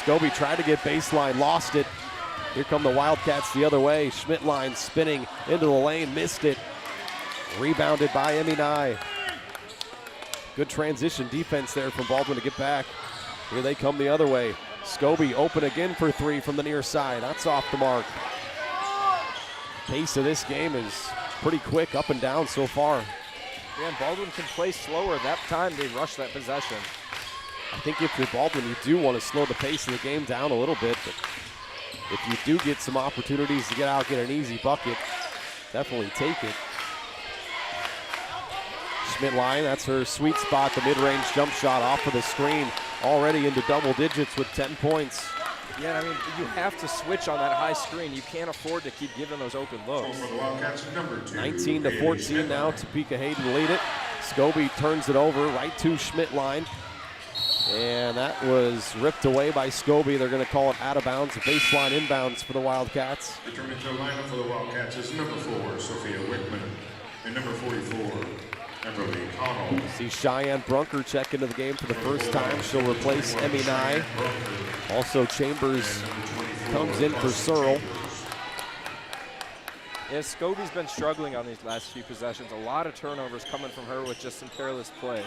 Scobie tried to get baseline, lost it. Here come the Wildcats the other way. Schmidtline spinning into the lane, missed it. Rebounded by Emmy Nye. Good transition defense there from Baldwin to get back. Here they come the other way. Scobie open again for three from the near side. That's off the mark. Pace of this game is pretty quick, up and down so far. Yeah, and Baldwin can play slower. That time they rush that possession. I think if you're Baldwin, you do want to slow the pace of the game down a little bit, but if you do get some opportunities to get out, get an easy bucket, definitely take it. Schmidtline, that's her sweet spot, the mid-range jump shot off of the screen, already into double digits with 10 points. Yeah, I mean, you have to switch on that high screen. You can't afford to keep giving those open looks. 19-14 now, Topeka Hayden lead it. Scobie turns it over right to Schmidtline. And that was ripped away by Scobie. They're going to call it out of bounds, a baseline inbounds for the Wildcats. Returning to the lineup for the Wildcats is number 4, Sophia Wickman, and number 44, Emberly Connell. See Cheyenne Brunker check into the game for the first time. She'll replace Emmy Nye. Also Chambers comes in for Searle. Yeah, Scobie's been struggling on these last few possessions. A lot of turnovers coming from her with just some careless play.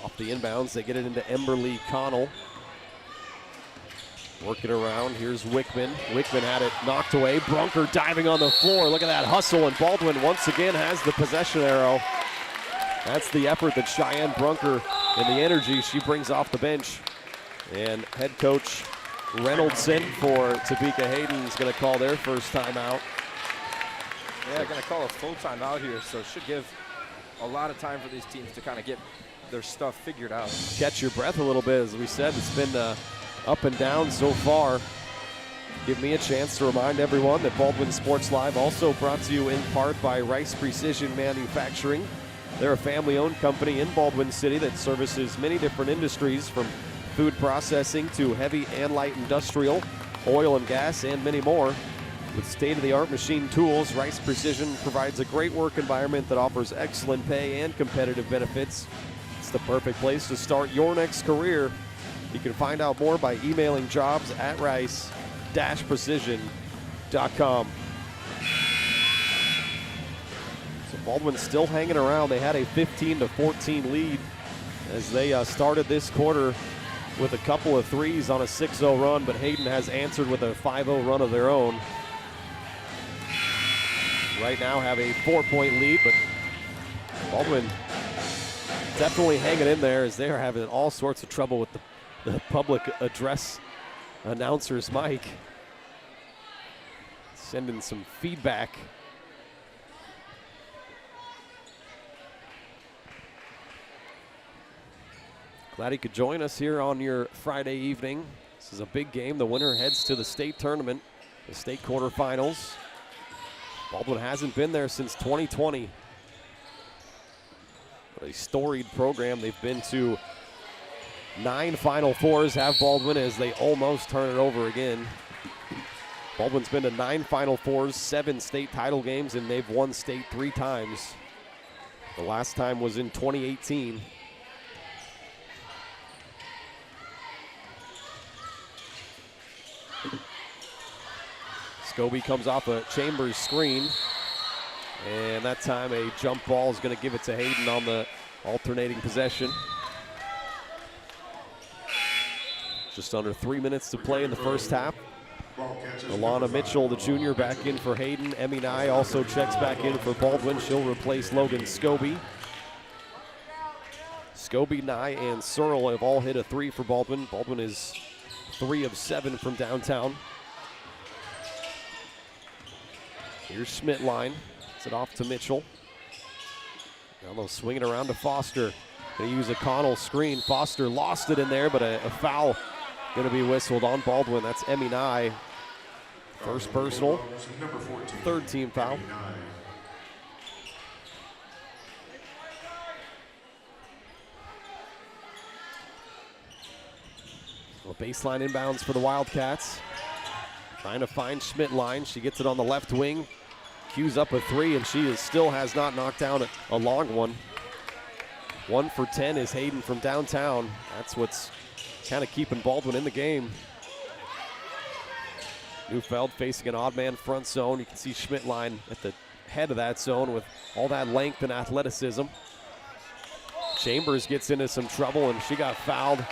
Off the inbounds, they get it into Emberly Connell. Working around, here's Wickman. Wickman had it knocked away. Brunker diving on the floor. Look at that hustle, and Baldwin once again has the possession arrow. That's the effort that Cheyenne Brunker and the energy she brings off the bench. And head coach Reynoldson for Topeka Hayden is going to call their first timeout. Yeah, going to call a full timeout here, so it should give a lot of time for these teams to kind of get their stuff figured out. Catch your breath a little bit. As we said, it's been up and down so far. Give me a chance to remind everyone that Baldwin Sports Live also brought to you in part by Rice Precision Manufacturing. They're a family-owned company in Baldwin City that services many different industries, from food processing to heavy and light industrial, oil and gas, and many more. With state-of-the-art machine tools, Rice Precision provides a great work environment that offers excellent pay and competitive benefits. It's the perfect place to start your next career. You can find out more by emailing jobs@rice-precision.com. So Baldwin's still hanging around. They had a 15-14 lead as they started this quarter with a couple of threes on a 6-0 run, but Hayden has answered with a 5-0 run of their own. Right now have a 4-point lead, but Baldwin definitely hanging in there as they are having all sorts of trouble with the public address announcer's mic. Sending some feedback. Glad he could join us here on your Friday evening. This is a big game. The winner heads to the state tournament, the state quarterfinals. Baldwin hasn't been there since 2020. A storied program. They've been to 9 Final Fours, have Baldwin, as they almost turn it over again. Baldwin's been to 9 Final Fours, 7 state title games, and they've won state 3 times. The last time was in 2018. Scobie comes off a Chambers screen. And that time a jump ball is going to give it to Hayden on the alternating possession. Just under 3 minutes to play in the first half. Alana Mitchell, the junior, back in for Hayden. Emmy Nye also checks back in for Baldwin. She'll replace Logan Scobie. Scobie, Nye, and Searle have all hit a 3 for Baldwin. Baldwin is 3 of 7 from downtown. Here's Schmidtline. It's it off to Mitchell. Now they'll swing it around to Foster. Gonna use a Connell screen. Foster lost it in there, but a foul gonna be whistled on Baldwin. That's Emmy Nye. First personal, 3rd team foul. Well, baseline inbounds for the Wildcats. Trying to find Schmidtline. She gets it on the left wing. Cues up a 3, and she still has not knocked down a long one. 1 for 10 is Hayden from downtown. That's what's kind of keeping Baldwin in the game. Neufeld facing an odd man front zone. You can see Schmidtline at the head of that zone with all that length and athleticism. Chambers gets into some trouble, and she got fouled.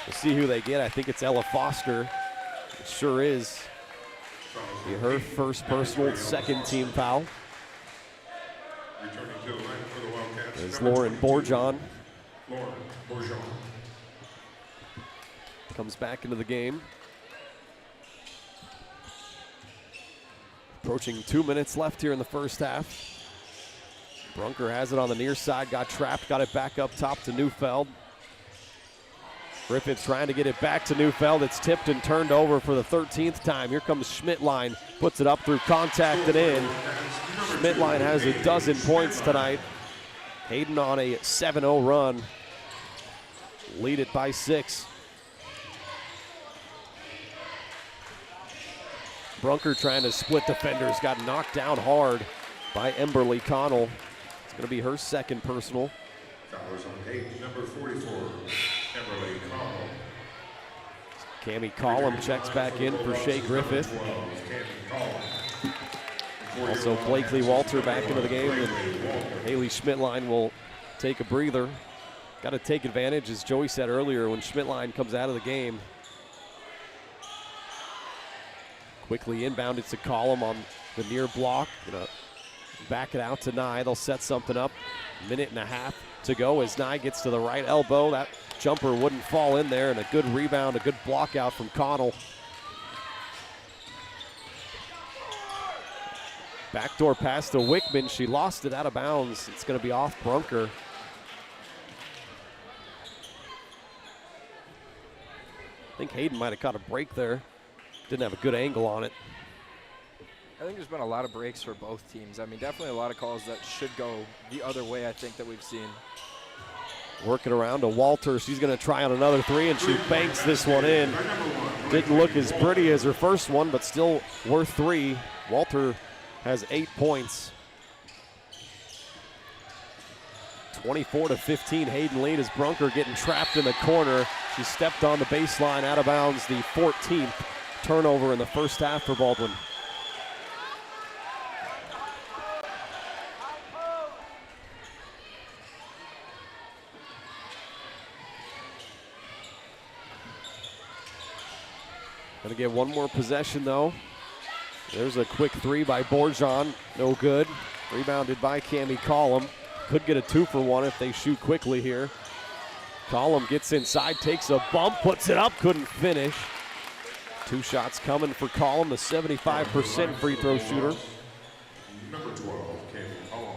We'll see who they get. I think it's Ella Foster. It sure is. Be her first personal, 2nd team foul. There's Lauren Bourgeon. Comes back into the game. Approaching 2 minutes left here in the first half. Brunker has it on the near side, got trapped, got it back up top to Neufeld. Griffith trying to get it back to Neufeld. It's tipped and turned over for the 13th time. Here comes Schmidtline, puts it up through contact and in. Schmidtline has a dozen points tonight. Hayden on a 7-0 run. Lead it by 6. Brunker trying to split defenders, got knocked down hard by Emberly Connell. It's going to be her 2nd personal. Foulers on Hayden, number 44, Emberly Connell. Cammie Collum checks back in for Shea Griffith. Also Blakely Walter back into the game, and Haley Schmidtline will take a breather. Got to take advantage, as Joey said earlier, when Schmidtline comes out of the game. Quickly inbounded to Collum on the near block. Gonna back it out to Nye. They'll set something up. 1.5 minutes to go as Nye gets to the right elbow. That jumper wouldn't fall in there, and a good rebound, a good block out from Connell. Backdoor pass to Wickman. She lost it out of bounds. It's going to be off Brunker. I think Hayden might have caught a break there. Didn't have a good angle on it. I think there's been a lot of breaks for both teams. I mean, definitely a lot of calls that should go the other way, I think, that we've seen. Working around to Walter. She's going to try on another 3, and she banks this one in. Didn't look as pretty as her first one, but still worth 3. Walter has 8 points. 24-15 Hayden lead as Brunker getting trapped in the corner. She stepped on the baseline out of bounds, the 14th turnover in the first half for Baldwin. Gonna get one more possession though. There's a quick 3 by Bourgeon, no good. Rebounded by Cammie Collum. Could get a 2 for 1 if they shoot quickly here. Collum gets inside, takes a bump, puts it up, couldn't finish. 2 shots coming for Collum, the 75% free throw shooter. Number 12, Cammie Collum.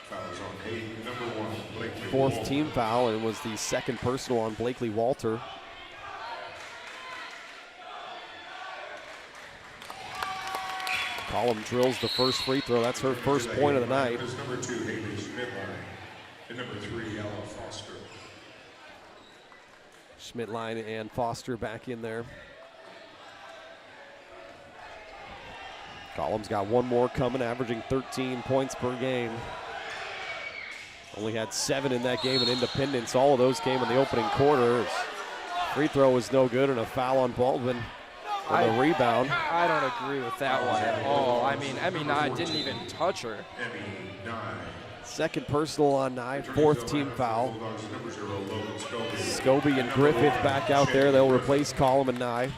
Fouls on Hayden, number 1, Blakely fourth team foul, and it was the second personal on Blakely Walter. Collum drills the first free throw. That's her first point of the night. Number 2, Hayden Schmidtline, and number 3, Ella Foster. Schmidtline and Foster back in there. Collum's got one more coming, averaging 13 points per game. Only had 7 in that game in Independence. All of those came in the opening quarter. Free throw was no good, and a foul on Baldwin on the rebound. I don't agree with that one at all. I mean, Emmy Nye didn't even touch her. Second personal on Nye, fourth team foul. Scobie and Griffith back out there. They'll replace Collum and Nye.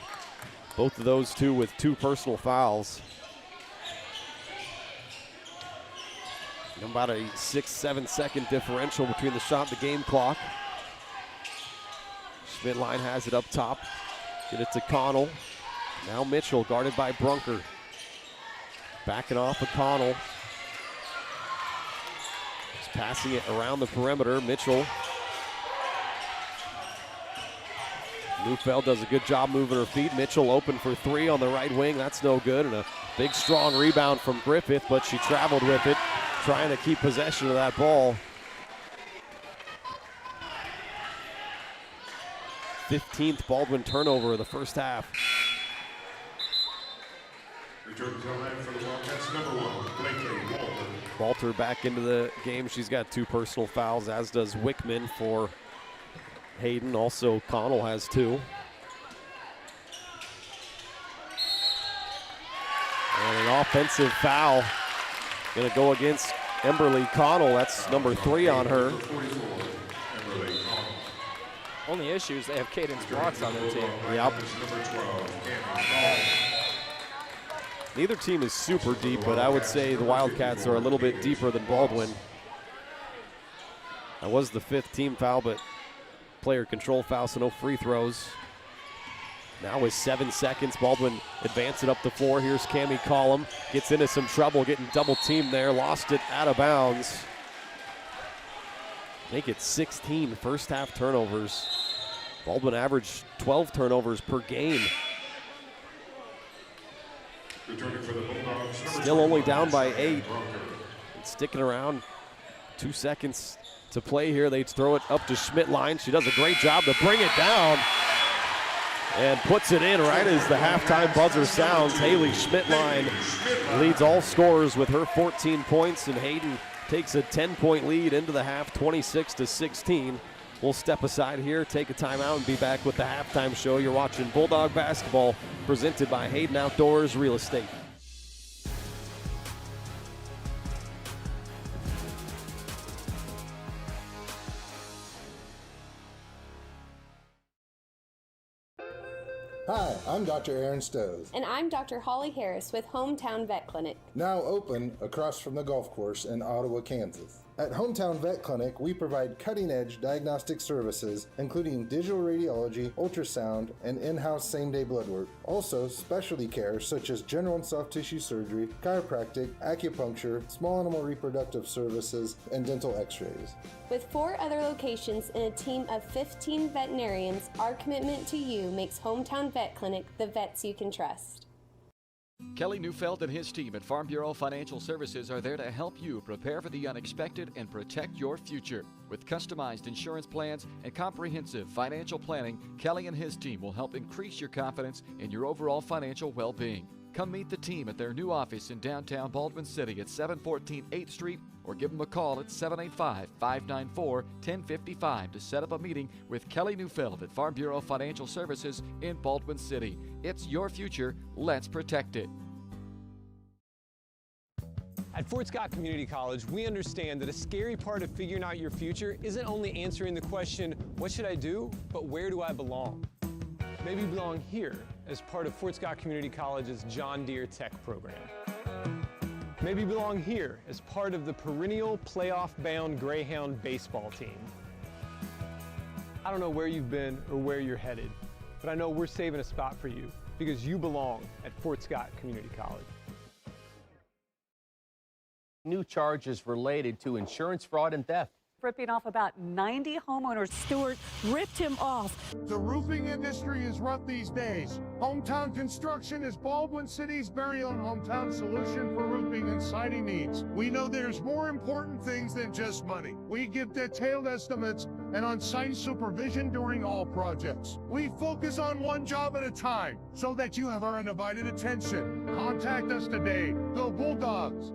Both of those two with 2 personal fouls. About a 6-7 second differential between the shot and the game clock. Schmidtline has it up top. Get it to Connell. Now Mitchell guarded by Brunker. Backing off of Connell. Just passing it around the perimeter. Mitchell. Neufeld does a good job moving her feet. Mitchell open for 3 on the right wing. That's no good. And a big strong rebound from Griffith, but she traveled with it, trying to keep possession of that ball. 15th Baldwin turnover of the first half. Return to line for the Wildcats, number 1, Blakely Walter. Walter back into the game. She's got 2 personal fouls, as does Wickman for Hayden. Also, Connell has 2. And an offensive foul going to go against Emberly Connell. That's number 3 on her. Only issue is they have Cadence Watts on their team. Yep. Neither team is super deep, but I would say the Wildcats are a little bit deeper than Baldwin. That was the 5th team foul, but player control foul, so no free throws. Now with 7 seconds, Baldwin advanced it up the floor. Here's Cammie Collum. Gets into some trouble, getting double teamed there. Lost it out of bounds. Make it 16 first half turnovers. Baldwin averaged 12 turnovers per game. Returning for the Bulldogs, Still only down by 8. And sticking around. 2 seconds to play here. They throw it up to Schmidtline. She does a great job to bring it down and puts it in right as the halftime buzzer sounds. Haley Schmidtline leads all scorers with her 14 points, and Hayden takes a 10-point lead into the half, 26-16. We'll step aside here, take a timeout, and be back with the halftime show. You're watching Bulldog Basketball, presented by Hayden Outdoors Real Estate. Hi, I'm Dr. Aaron Stowe. And I'm Dr. Holly Harris with Hometown Vet Clinic. Now open across from the golf course in Ottawa, Kansas. At Hometown Vet Clinic, we provide cutting-edge diagnostic services, including digital radiology, ultrasound, and in-house same-day blood work. Also, specialty care such as general and soft tissue surgery, chiropractic, acupuncture, small animal reproductive services, and dental x-rays. With 4 other locations and a team of 15 veterinarians, our commitment to you makes Hometown Vet Clinic the vets you can trust. Kelly Neufeld and his team at Farm Bureau Financial Services are there to help you prepare for the unexpected and protect your future. With customized insurance plans and comprehensive financial planning, Kelly and his team will help increase your confidence in your overall financial well-being. Come meet the team at their new office in downtown Baldwin City at 714 8th Street, or give them a call at 785-594-1055 to set up a meeting with Kelly Neufeld at Farm Bureau Financial Services in Baldwin City. It's your future. Let's protect it. At Fort Scott Community College, we understand that a scary part of figuring out your future isn't only answering the question, what should I do, but where do I belong? Maybe you belong here as part of Fort Scott Community College's John Deere Tech program. Maybe you belong here as part of the perennial playoff-bound Greyhound baseball team. I don't know where you've been or where you're headed, but I know we're saving a spot for you because you belong at Fort Scott Community College. New charges related to insurance fraud and theft. ripping off about 90 homeowners. Stewart ripped him off. The roofing industry is rough these days. Hometown Construction is Baldwin City's very own hometown solution for roofing and siding needs. We know there's more important things than just money. We give detailed estimates and on-site supervision during all projects. We focus on one job at a time so that you have our undivided attention. Contact us today. Go Bulldogs!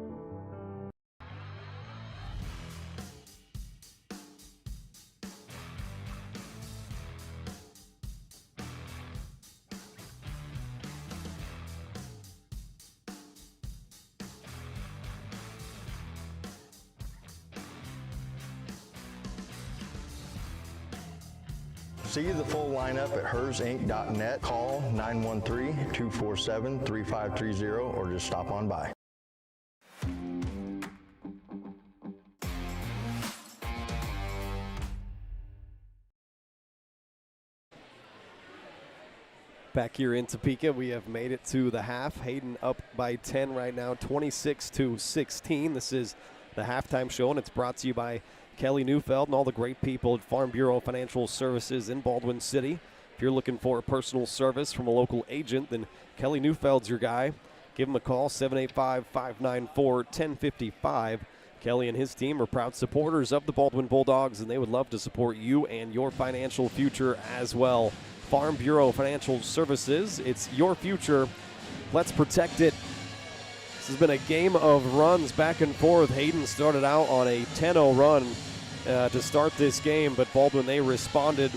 See the full lineup at hersinc.net. Call 913-247-3530 or just stop on by. Back here in Topeka, we have made it to the half. Hayden up by 10 right now, 26-16. This is the halftime show, and it's brought to you by Kelly Neufeld and all the great people at Farm Bureau Financial Services in Baldwin City. If you're looking for a personal service from a local agent, then Kelly Neufeld's your guy. Give him a call, 785-594-1055. Kelly and his team are proud supporters of the Baldwin Bulldogs, and they would love to support you and your financial future as well. Farm Bureau Financial Services, it's your future. Let's protect it. This has been a game of runs back and forth. Hayden started out on a 10-0 run to start this game, but Baldwin, they responded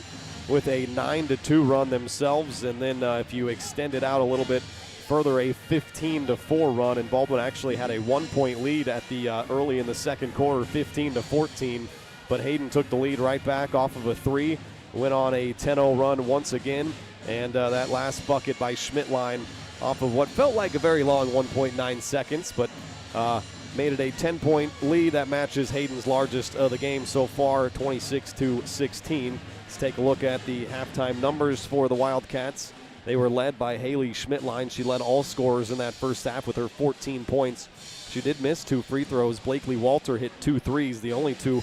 with a 9-2 run themselves, and then if you extend it out a little bit further, a 15-4 run, and Baldwin actually had a 1-point lead at the early in the second quarter, 15-14, but Hayden took the lead right back off of a 3, went on a 10-0 run once again, and that last bucket by Schmidtline off of what felt like a very long 1.9 seconds, but made it a 10-point lead. That matches Hayden's largest of the game so far, 26-16. Let's take a look at the halftime numbers for the Wildcats. They were led by Haley Schmidtline. She led all scorers in that first half with her 14 points. She did miss 2 free throws. Blakely Walter hit 2 threes, the only 2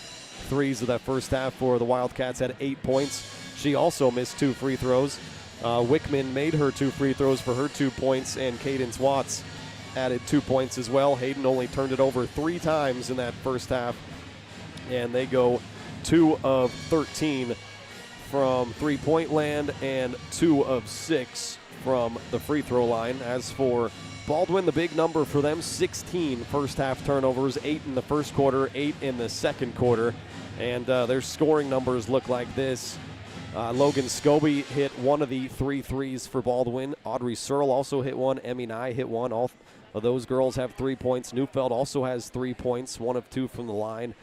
threes of that first half for the Wildcats, had 8 points. She also missed 2 free throws. Wickman made her 2 free throws for her 2 points, and Cadence Watts added 2 points as well. Hayden only turned it over 3 times in that first half, and they go 2 of 13 from three-point land and 2 of 6 from the free throw line. As for Baldwin, the big number for them, 16 first half turnovers, 8 in the first quarter, 8 in the second quarter, and their scoring numbers look like this. Logan Scobie hit 1 of the 3 threes for Baldwin. Audrey Searle also hit 1. Emmy Nye hit 1. All of those girls have 3 points. Neufeld also has 3 points, 1 of 2 from the line.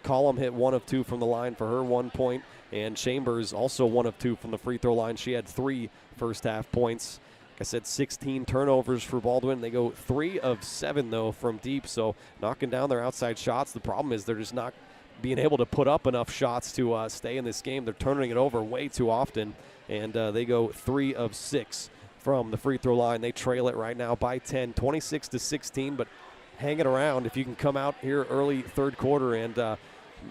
Collum hit 1 of 2 from the line for her 1 point. And Chambers also 1 of 2 from the free throw line. She had 3 first half points. Like I said, 16 turnovers for Baldwin. They go 3 of 7, though, from deep, so knocking down their outside shots. The problem is they're just not being able to put up enough shots to stay in this game. They're turning it over way too often, and they go 3 of 6 from the free throw line. They trail it right now by 10, 26-16, but hanging around. If you can come out here early third quarter and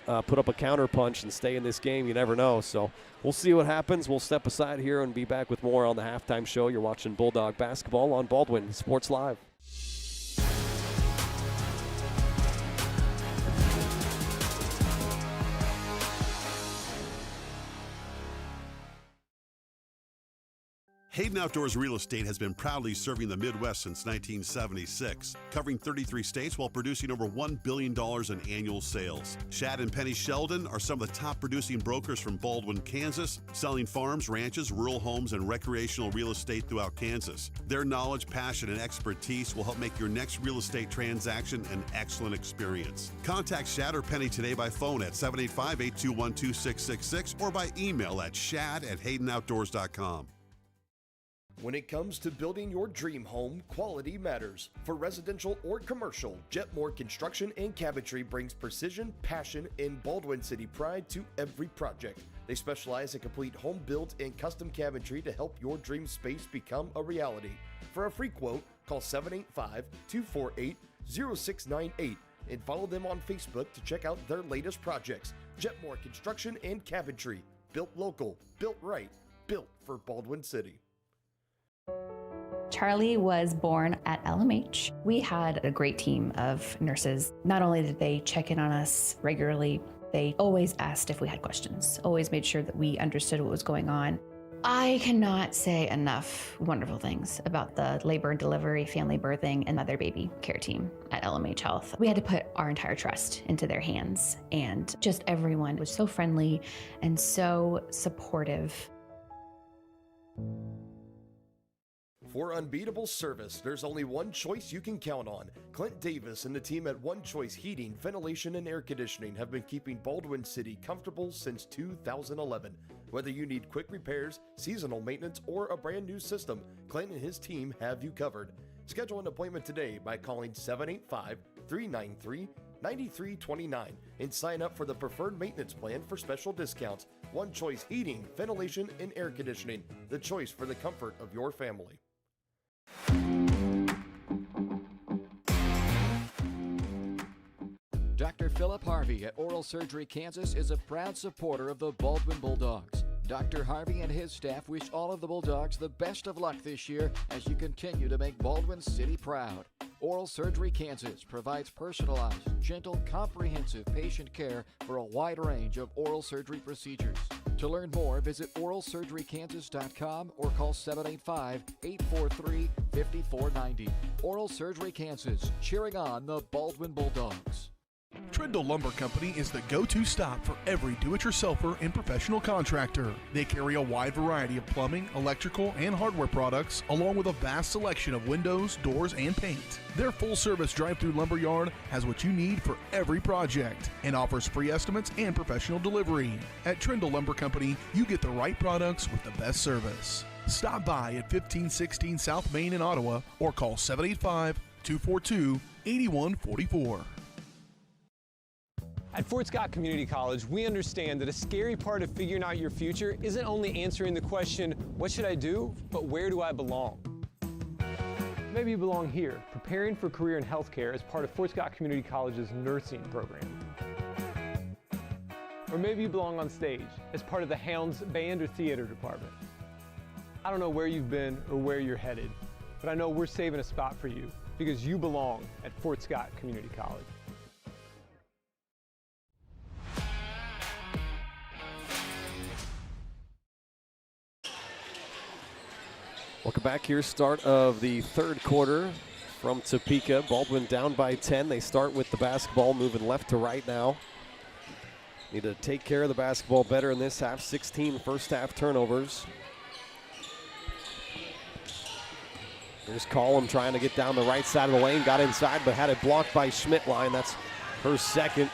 put up a counter punch and stay in this game, you never know. So we'll see what happens. We'll step aside here and be back with more on the halftime show. You're watching Bulldog basketball on Baldwin Sports Live. Hayden Outdoors Real Estate has been proudly serving the Midwest since 1976, covering 33 states while producing over $1 billion in annual sales. Shad and Penny Sheldon are some of the top producing brokers from Baldwin, Kansas, selling farms, ranches, rural homes, and recreational real estate throughout Kansas. Their knowledge, passion, and expertise will help make your next real estate transaction an excellent experience. Contact Shad or Penny today by phone at 785-821-2666 or by email at shad@haydenoutdoors.com. When it comes to building your dream home, quality matters. For residential or commercial, Jetmore Construction and Cabinetry brings precision, passion, and Baldwin City pride to every project. They specialize in complete home build and custom cabinetry to help your dream space become a reality. For a free quote, call 785-248-0698 and follow them on Facebook to check out their latest projects. Jetmore Construction and Cabinetry. Built local, built right, built for Baldwin City. Charlie was born at LMH. We had a great team of nurses. Not only did they check in on us regularly, they always asked if we had questions, always made sure that we understood what was going on. I cannot say enough wonderful things about the labor and delivery, family birthing, and mother baby care team at LMH Health. We had to put our entire trust into their hands, and just everyone was so friendly and so supportive. For unbeatable service, there's only one choice you can count on. Clint Davis and the team at One Choice Heating, Ventilation, and Air Conditioning have been keeping Baldwin City comfortable since 2011. Whether you need quick repairs, seasonal maintenance, or a brand new system, Clint and his team have you covered. Schedule an appointment today by calling 785-393-9329 and sign up for the preferred maintenance plan for special discounts. One Choice Heating, Ventilation, and Air Conditioning, the choice for the comfort of your family. Dr. Philip Harvey at Oral Surgery Kansas is a proud supporter of the Baldwin Bulldogs. Dr. Harvey and his staff wish all of the Bulldogs the best of luck this year as you continue to make Baldwin City proud. Oral Surgery Kansas provides personalized, gentle, comprehensive patient care for a wide range of oral surgery procedures. To learn more, visit oralsurgerykansas.com or call 785-843-5490. Oral Surgery Kansas, cheering on the Baldwin Bulldogs. Trindle Lumber Company is the go-to stop for every do-it-yourselfer and professional contractor. They carry a wide variety of plumbing, electrical, and hardware products, along with a vast selection of windows, doors, and paint. Their full-service drive-through lumber yard has what you need for every project and offers free estimates and professional delivery. At Trindle Lumber Company, you get the right products with the best service. Stop by at 1516 South Main in Ottawa or call 785-242-8144. At Fort Scott Community College, we understand that a scary part of figuring out your future isn't only answering the question, what should I do, but where do I belong? Maybe you belong here, preparing for a career in healthcare as part of Fort Scott Community College's nursing program. Or maybe you belong on stage as part of the Hounds band or theater department. I don't know where you've been or where you're headed, but I know we're saving a spot for you because you belong at Fort Scott Community College. Welcome back here. Start of the third quarter from Topeka. Baldwin down by 10. They start with the basketball, moving left to right now. Need to take care of the basketball better in this half. 16 first half turnovers. There's Collum trying to get down the right side of the lane. Got inside, but had it blocked by Schmidtline. That's her second.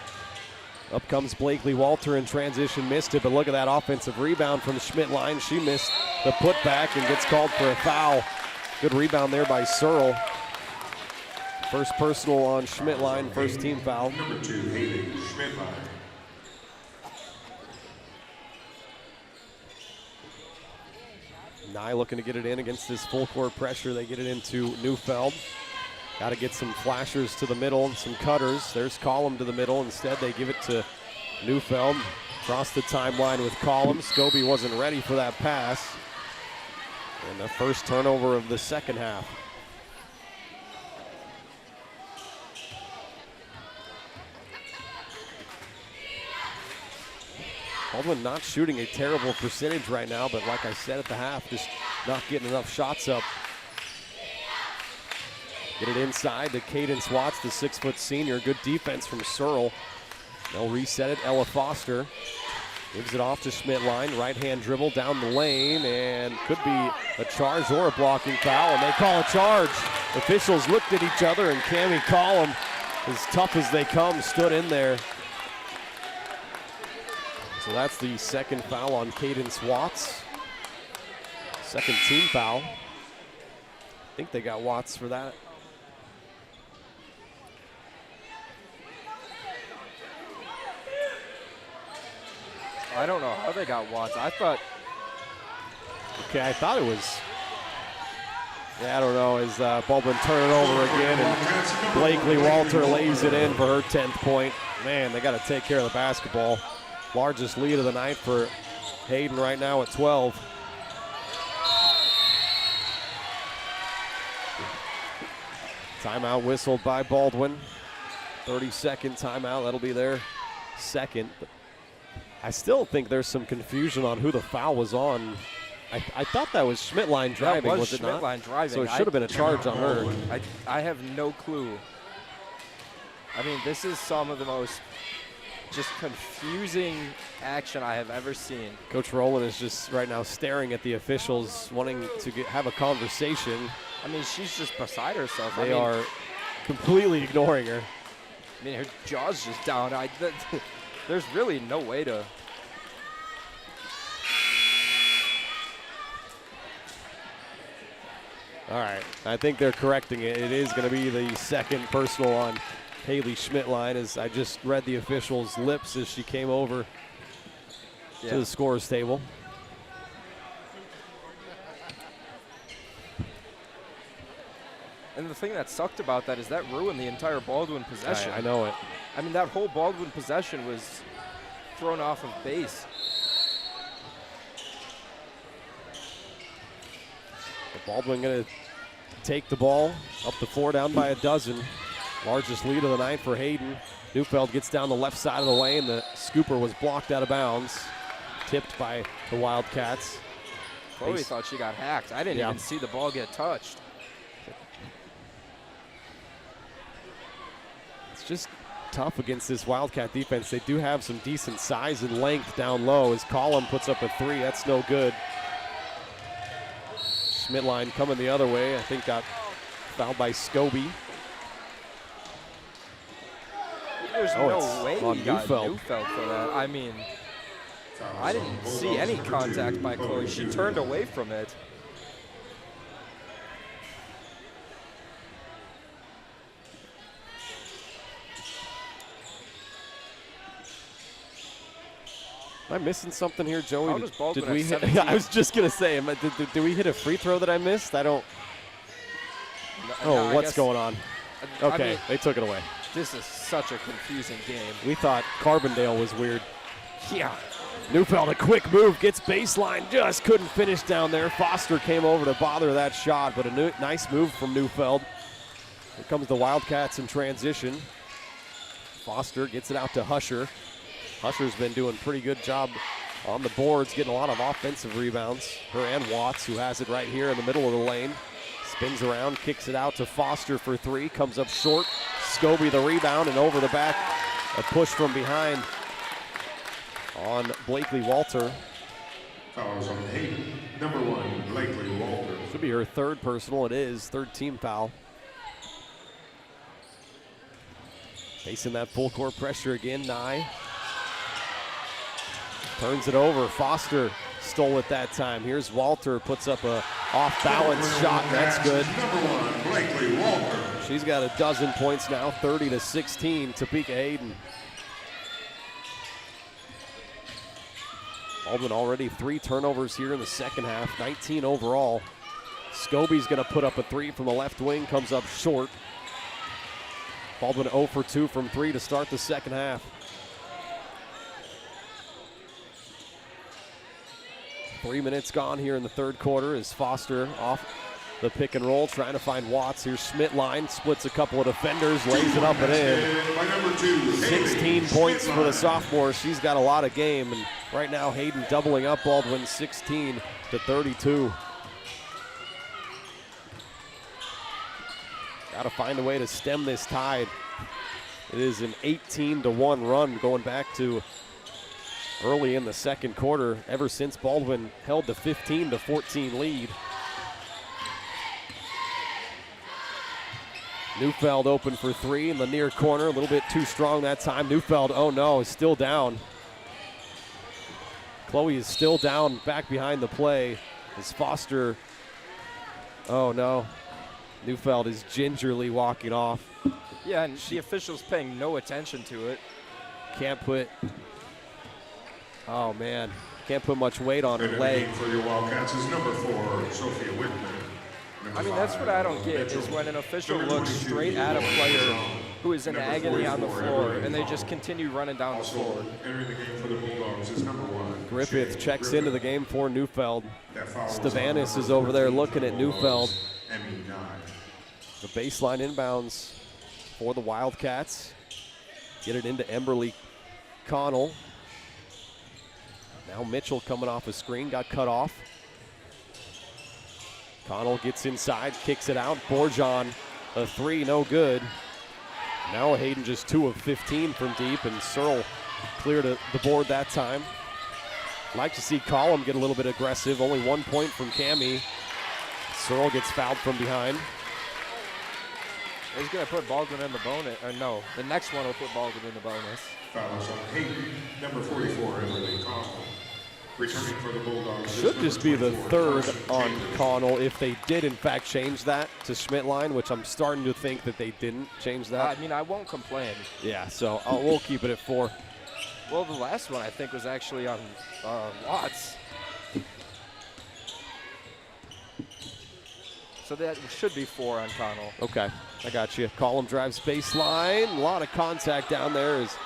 Up comes Blakely Walter in transition, missed it, but look at that offensive rebound from Schmidtline. She missed the putback and gets called for a foul. Good rebound there by Searle. First personal on Schmidtline, first team foul. Number 2, Hayden Schmidtline. Nye looking to get it in against this full court pressure. They get it into Neufeld. Got to get some flashers to the middle and some cutters. There's Collum to the middle. Instead, they give it to Neufeld. Across the timeline with Collum. Scobie wasn't ready for that pass. And the first turnover of the second half. Baldwin not shooting a terrible percentage right now, but like I said at the half, just not getting enough shots up. Get it inside to Cadence Watts, the 6-foot senior. Good defense from Searle. They'll reset it. Ella Foster gives it off to Schmidtline. Right-hand dribble down the lane, and could be a charge or a blocking foul, and they call a charge. Officials looked at each other, and Cammie Collum, as tough as they come, stood in there. So that's the second foul on Cadence Watts. Second team foul. I think they got Watts for that. I don't know how they got Watts. I thought. Okay, I thought it was. Yeah, I don't know. As Baldwin turn it over again, and Blakely Walter lays it in for her 10th point. Man, they got to take care of the basketball. Largest lead of the night for Hayden right now at 12. Timeout whistled by Baldwin. 30-second timeout. That'll be their second. But I still think there's some confusion on who the foul was on. I thought that was Schmidtline driving, was it not? Schmidtline driving. So it should have been a charge on her. I have no clue. I mean, this is some of the most just confusing action I have ever seen. Coach Rowland is just right now staring at the officials, wanting to have a conversation. I mean, she's just beside herself. They are completely ignoring her. I mean, her jaw's just down. There's really no way to. All right, I think they're correcting it. It is going to be the second personal on Haley Schmidtline, as I just read the official's lips as she came over to the scorer's table. And the thing that sucked about that is that ruined the entire Baldwin possession. I know it. I mean, that whole Baldwin possession was thrown off of base. Baldwin going to take the ball up the floor, down by a dozen. Largest lead of the night for Hayden. Neufeld gets down the left side of the lane. The scooper was blocked out of bounds. Tipped by the Wildcats. Chloe thought she got hacked. I didn't even see the ball get touched. It's just tough against this Wildcat defense. They do have some decent size and length down low. As Collum puts up a three, that's no good. Schmidtline coming the other way. I think got fouled by Scobie. There's no way he got Neufeld for that. I mean, I didn't see any contact by Chloe. She turned away from it. Am I missing something here, Joey? How does Baldwin did we have hit? I was just gonna say, did we hit a free throw that I missed? I don't. What's going on? Okay, I mean, they took it away. This is such a confusing game. We thought Carbondale was weird. Yeah. Neufeld, a quick move, gets baseline, just couldn't finish down there. Foster came over to bother that shot, but a nice move from Neufeld. Here comes the Wildcats in transition. Foster gets it out to Husher. Husher's been doing a pretty good job on the boards, getting a lot of offensive rebounds. Her and Watts, who has it right here in the middle of the lane. Spins around, kicks it out to Foster for three, comes up short. Scobie the rebound, and over the back, a push from behind on Blakely Walter. Fouls on Hayden. Number 1, Blakely Walter. Should be her third personal. It is, third team foul. Facing that full court pressure again, Nye. Turns it over. Foster stole it that time. Here's Walter, puts up a off-balance shot. That's good. Number 1, Blakely Walter. She's got a dozen points now, 30-16, Topeka Hayden. Baldwin already 3 turnovers here in the second half, 19 overall. Scobie's gonna put up a three from the left wing, comes up short. Baldwin 0 for 2 from 3 to start the second half. 3 minutes gone here in the third quarter as Foster off the pick and roll, trying to find Watts. Here's Schmidtline, splits a couple of defenders, lays it up and in. 16 points for the sophomore. She's got a lot of game, and right now Hayden doubling up Baldwin 16-32. Got to find a way to stem this tide. It is an 18-1 run going back to early in the second quarter, ever since Baldwin held the 15-14 lead. Neufeld open for three in the near corner, a little bit too strong that time. Neufeld, oh no, is still down. Chloe is still down back behind the play as Foster, oh no. Neufeld is gingerly walking off. Yeah, and the official's paying no attention to it. Can't put, oh man, can't put much weight on her leg. For your Wildcats is number 4, Sophia Whitman. I mean, that's what I don't get, is when an official looks straight at a player who is in agony on the floor, and they just continue running down the floor. Entering the game for the Bulldogs, is number 1. Griffith checks Griffith. into the game for Neufeld. That follows Stavanis on is over there 14 looking for at the Bulldogs, Neufeld. ME9. The baseline inbounds for the Wildcats. Get it into Emberly Connell. Now Mitchell coming off a screen, got cut off. Connell gets inside, kicks it out. Borjon, a 3, no good. Now Hayden just 2 of 15 from deep, and Searle cleared the board that time. Like to see Collum get a little bit aggressive. Only 1 point from Cammie. Searle gets fouled from behind. He's going to put Baldwin in the bonus. Or no, the next one will put Baldwin in the bonus. Fouls on Hayden, number 44, Emily Connell. Returning for the Bulldogs. Should just be the third on Connell if they did in fact change that to Schmidt line, which I'm starting to think that they didn't change that. I mean, I won't complain. Yeah, so we'll keep it at 4. Well, the last one I think was actually on Watts. So that should be 4 on Connell. Okay, I got you. Collum drives baseline. A lot of contact down there as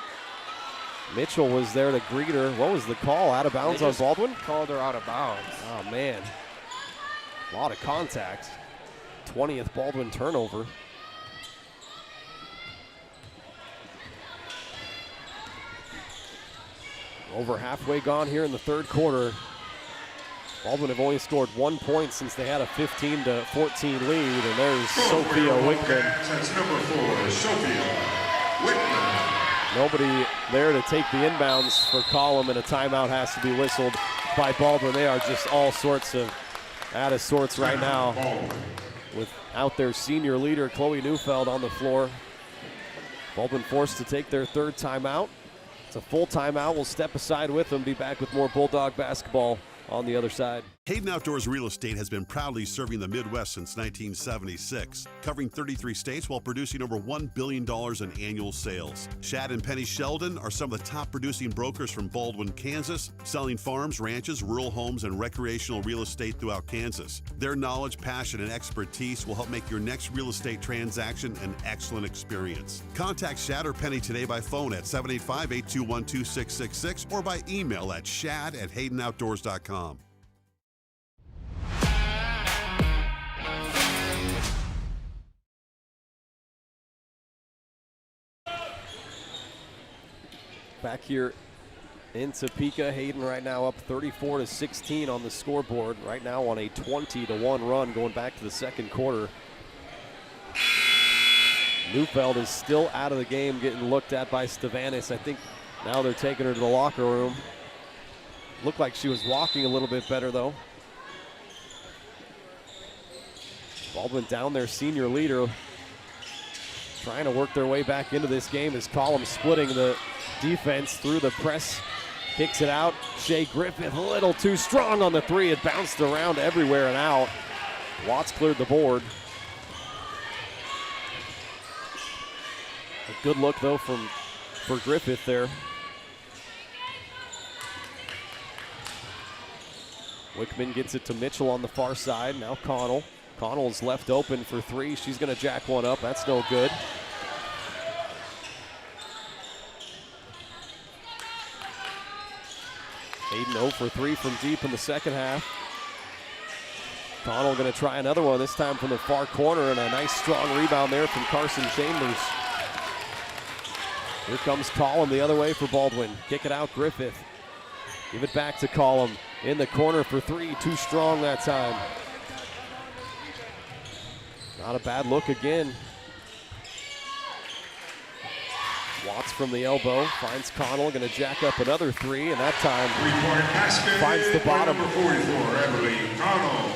Mitchell was there to greet her. What was the call? Out of bounds on Baldwin? Called her out of bounds. Oh, man. A lot of contact. 20th Baldwin turnover. Over halfway gone here in the third quarter. Baldwin have only scored 1 point since they had a 15-14 lead, and there's Sophia Wickman. That's number 4, Sophia Wickman. Nobody there to take the inbounds for Collum, and a timeout has to be whistled by Baldwin. They are just all sorts of out of sorts right now without their senior leader, Chloe Neufeld, on the floor. Baldwin forced to take their third timeout. It's a full timeout. We'll step aside with them, be back with more Bulldog basketball on the other side. Hayden Outdoors Real Estate has been proudly serving the Midwest since 1976, covering 33 states while producing over $1 billion in annual sales. Shad and Penny Sheldon are some of the top producing brokers from Baldwin, Kansas, selling farms, ranches, rural homes, and recreational real estate throughout Kansas. Their knowledge, passion, and expertise will help make your next real estate transaction an excellent experience. Contact Shad or Penny today by phone at 785-821-2666 or by email at shad@haydenoutdoors.com. Back here in Topeka, Hayden right now up 34-16 on the scoreboard. Right now on a 20-1 run going back to the second quarter. Neufeld is still out of the game, getting looked at by Stavanis. I think now they're taking her to the locker room. Looked like she was walking a little bit better though. Baldwin down their senior leader, trying to work their way back into this game as Collum splitting the defense through the press, kicks it out. Shea Griffith a little too strong on the 3. It bounced around everywhere and out. Watts cleared the board. A good look though for Griffith there. Wickman gets it to Mitchell on the far side. Now Connell. Connell's left open for 3. She's going to jack one up. That's no good. Hayden 0 for 3 from deep in the second half. Connell going to try another one, this time from the far corner, and a nice strong rebound there from Carson Chambers. Here comes Collum the other way for Baldwin. Kick it out, Griffith. Give it back to Collum. In the corner for 3, too strong that time. Not a bad look again. Watts from the elbow, finds Connell, gonna jack up another 3, and that time finds the bottom. Number 44, Emily Connell.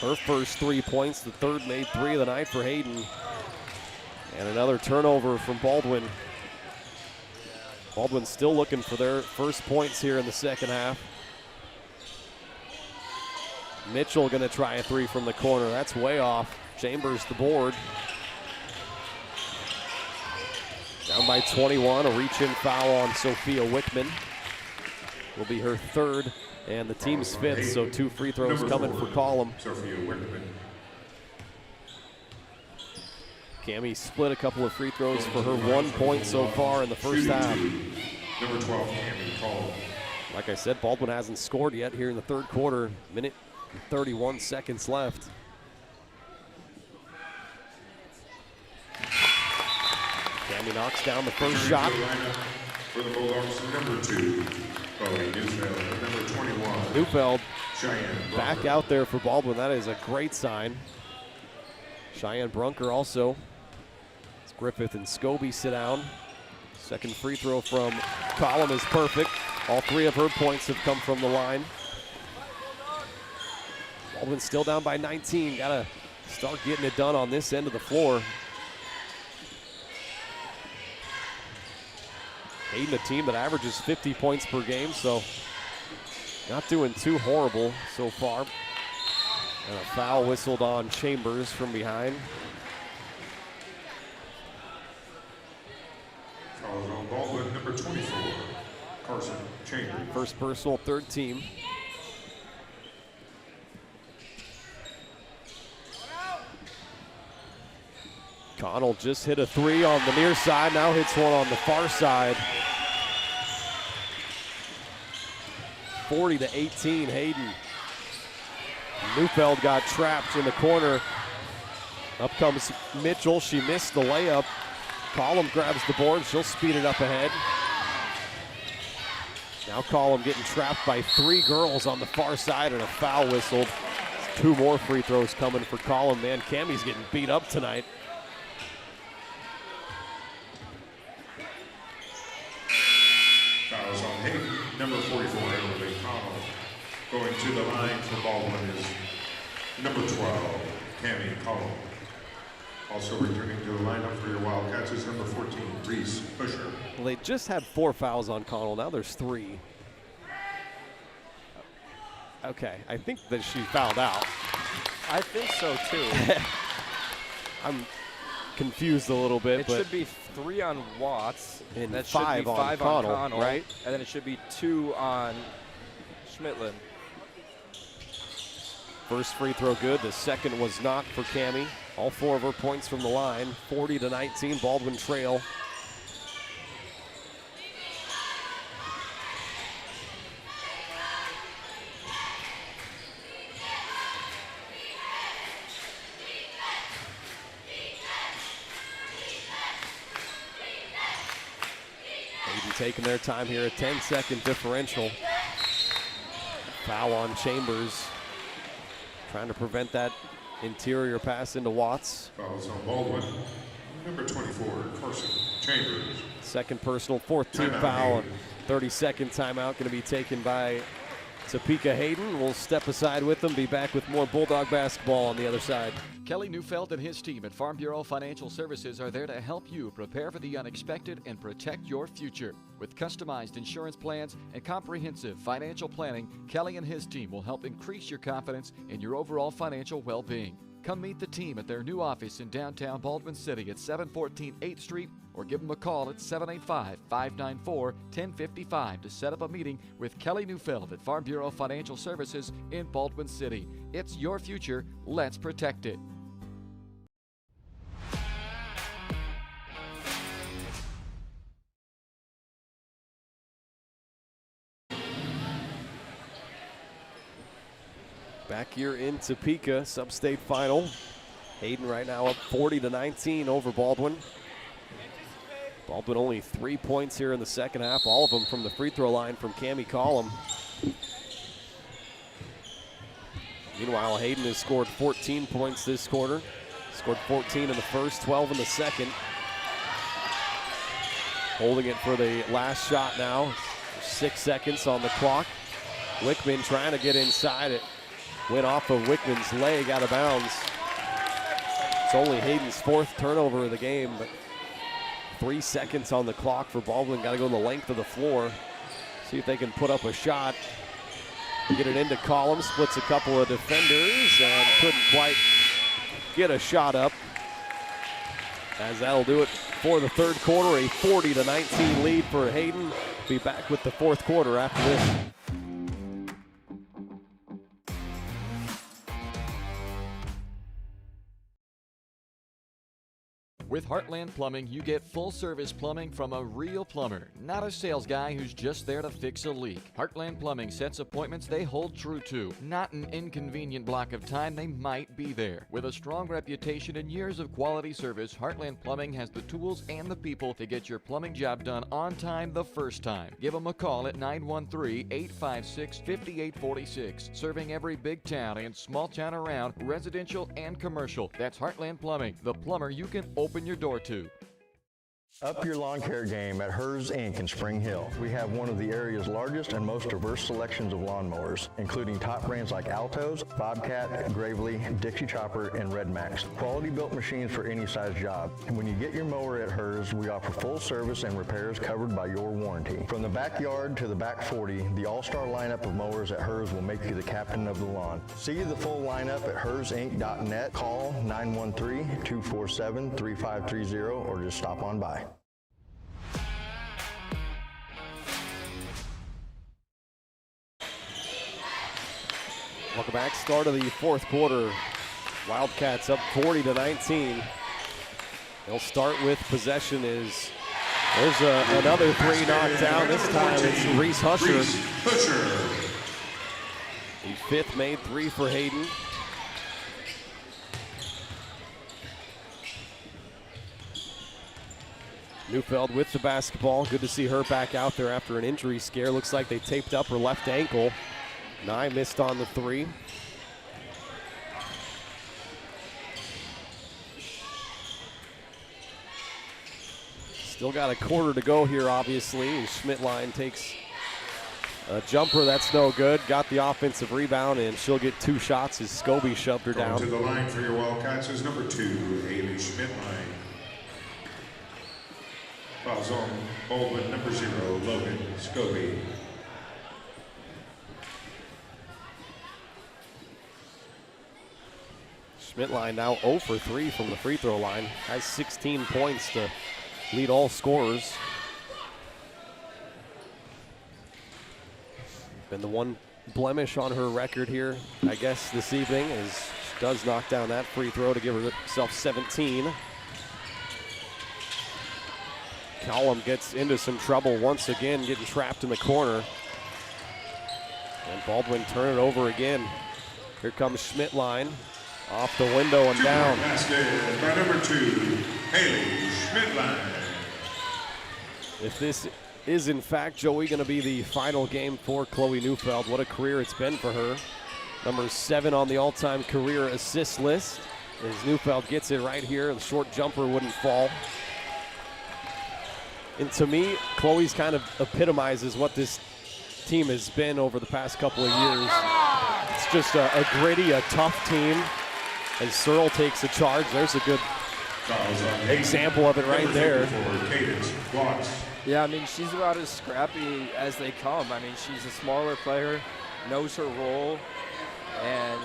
Her first 3 points, the third made 3 of the night for Hayden. And another turnover from Baldwin. Baldwin still looking for their first points here in the second half. Mitchell gonna try a 3 from the corner. That's way off. Chambers the board. Down by 21, a reach-in foul on Sophia Wickman. Will be her third and the team's 5th, so 2 free throws coming for Collum. Sophia Wickman. Cammie split a couple of free throws for her 1 point so far in the first half. Number 12, Cammy Cole. Like I said, Baldwin hasn't scored yet here in the third quarter. Minute and 31 seconds left. Cammy knocks down the first shot. For the Bulldogs, number 2, Bowie Neufeld. Number 21, Neufeld Cheyenne back Brunker. out there for Baldwin. That is a great sign. Cheyenne Brunker also. As Griffith and Scobie sit down. Second free throw from Collum is perfect. All three of her points have come from the line. Baldwin still down by 19. Gotta start getting it done on this end of the floor. Hayden, a team that averages 50 points per game, so not doing too horrible so far. And a foul whistled on Chambers from behind. Fouls on Baldwin, number 24, Carson Chambers. First personal, third team. Connell just hit a three on the near side, now hits one on the far side. 40-18, Hayden. Neufeld got trapped in the corner. Up comes Mitchell, she missed the layup. Collum grabs the board, she'll speed it up ahead. Now Collum getting trapped by three girls on the far side and a foul whistled. Two more free throws coming for Collum. Man, Cammy's getting beat up tonight. Fouls on Hayden, number 44, Emily Connell. Going to the line for Baldwin is number 12, Cammy Cole. Also returning to the lineup for your Wildcats is number 14, Reese Pusher. Well, they just had 4 fouls on Connell. Now there's 3. Okay, I think that she fouled out. I think so too. I'm confused a little bit. It but should be 3 on Watts. And that 5 should be on 5 Connell, on Connell, right? And then it should be 2 on Schmitlin. First free throw good. The second was not for Cammy. All 4 of her points from the line. 40-19, Baldwin trail. Hayden taking their time here, a 10-second differential. Foul on Chambers. Trying to prevent that interior pass into Watts. Fouls on Baldwin, number 24, Carson Chambers. Second personal, 4th team Timeout, foul. Hayden. 30-second timeout going to be taken by Topeka Hayden. We'll step aside with them, be back with more Bulldog basketball on the other side. Kelly Neufeld and his team at Farm Bureau Financial Services are there to help you prepare for the unexpected and protect your future. With customized insurance plans and comprehensive financial planning, Kelly and his team will help increase your confidence in your overall financial well-being. Come meet the team at their new office in downtown Baldwin City at 714 8th Street or give them a call at 785-594-1055 to set up a meeting with Kelly Neufeld at Farm Bureau Financial Services in Baldwin City. It's your future. Let's protect it. Back here in Topeka, Substate final. Hayden right now up 40-19 over Baldwin. Baldwin only 3 points here in the second half, all of them from the free throw line from Cammy Collum. Meanwhile, Hayden has scored 14 points this quarter. Scored 14 in the first, 12 in the second. Holding it for the last shot now. 6 seconds on the clock. Wickman trying to get inside it. Went off of Wickman's leg out of bounds. It's only Hayden's 4th turnover of the game, but 3 seconds on the clock for Baldwin. Got to go the length of the floor. See if they can put up a shot. Get it into Collum, splits a couple of defenders and couldn't quite get a shot up. As that'll do it for the third quarter, a 40-19 lead for Hayden. Be back with the fourth quarter after this. With With Heartland Plumbing, you get full-service plumbing from a real plumber, not a sales guy who's just there to fix a leak. Heartland Plumbing sets appointments they hold true to, not an inconvenient block of time they might be there. With a strong reputation and years of quality service, Heartland Plumbing has the tools and the people to get your plumbing job done on time the first time. Give them a call at 913-856-5846. Serving every big town and small town around, residential and commercial. That's Heartland Plumbing, the plumber you can open your door to. Up your lawn care game at Hers Inc. in Spring Hill. We have one of the area's largest and most diverse selections of lawnmowers, including top brands like Altos, Bobcat, Gravely, Dixie Chopper, and Red Max. Quality built machines for any size job. And when you get your mower at Hers, we offer full service and repairs covered by your warranty. From the backyard to the back 40, the all-star lineup of mowers at Hers will make you the captain of the lawn. See the full lineup at hersinc.net. Call 913-247-3530 or just stop on by. Welcome back. Start of the fourth quarter. Wildcats up 40-19. They'll start with possession. There's another three knocked down. This time it's Reese Husher. The fifth made three for Hayden. Neufeld with the basketball. Good to see her back out there after an injury scare. Looks like they taped up her left ankle. Nye missed on the three. Still got a quarter to go here, obviously. Schmidtline takes a jumper that's no good. Got the offensive rebound, and she'll get two shots as Scobie shoved her down. To the line for your Wildcats is number 2, Haley Schmidtline. Fouls on Baldwin, number 0, Logan Scobie. Schmidtline now 0 for 3 from the free throw line. Has 16 points to lead all scorers. Been the one blemish on her record here, I guess, this evening, as she does knock down that free throw to give herself 17. Callum gets into some trouble once again, getting trapped in the corner. And Baldwin turn it over again. Here comes Schmidtline. Off the window and down. Basket by number 2, Haley Schmidtline. If this is in fact, Joey, going to be the final game for Chloe Neufeld, what a career it's been for her. Number 7 on the all-time career assist list. As Neufeld gets it right here, the short jumper wouldn't fall. And to me, Chloe's kind of epitomizes what this team has been over the past couple of years. It's just a gritty, a tough team. As Searle takes a charge, there's a good example of it right there. Yeah, I mean, she's about as scrappy as they come. I mean, she's a smaller player, knows her role, and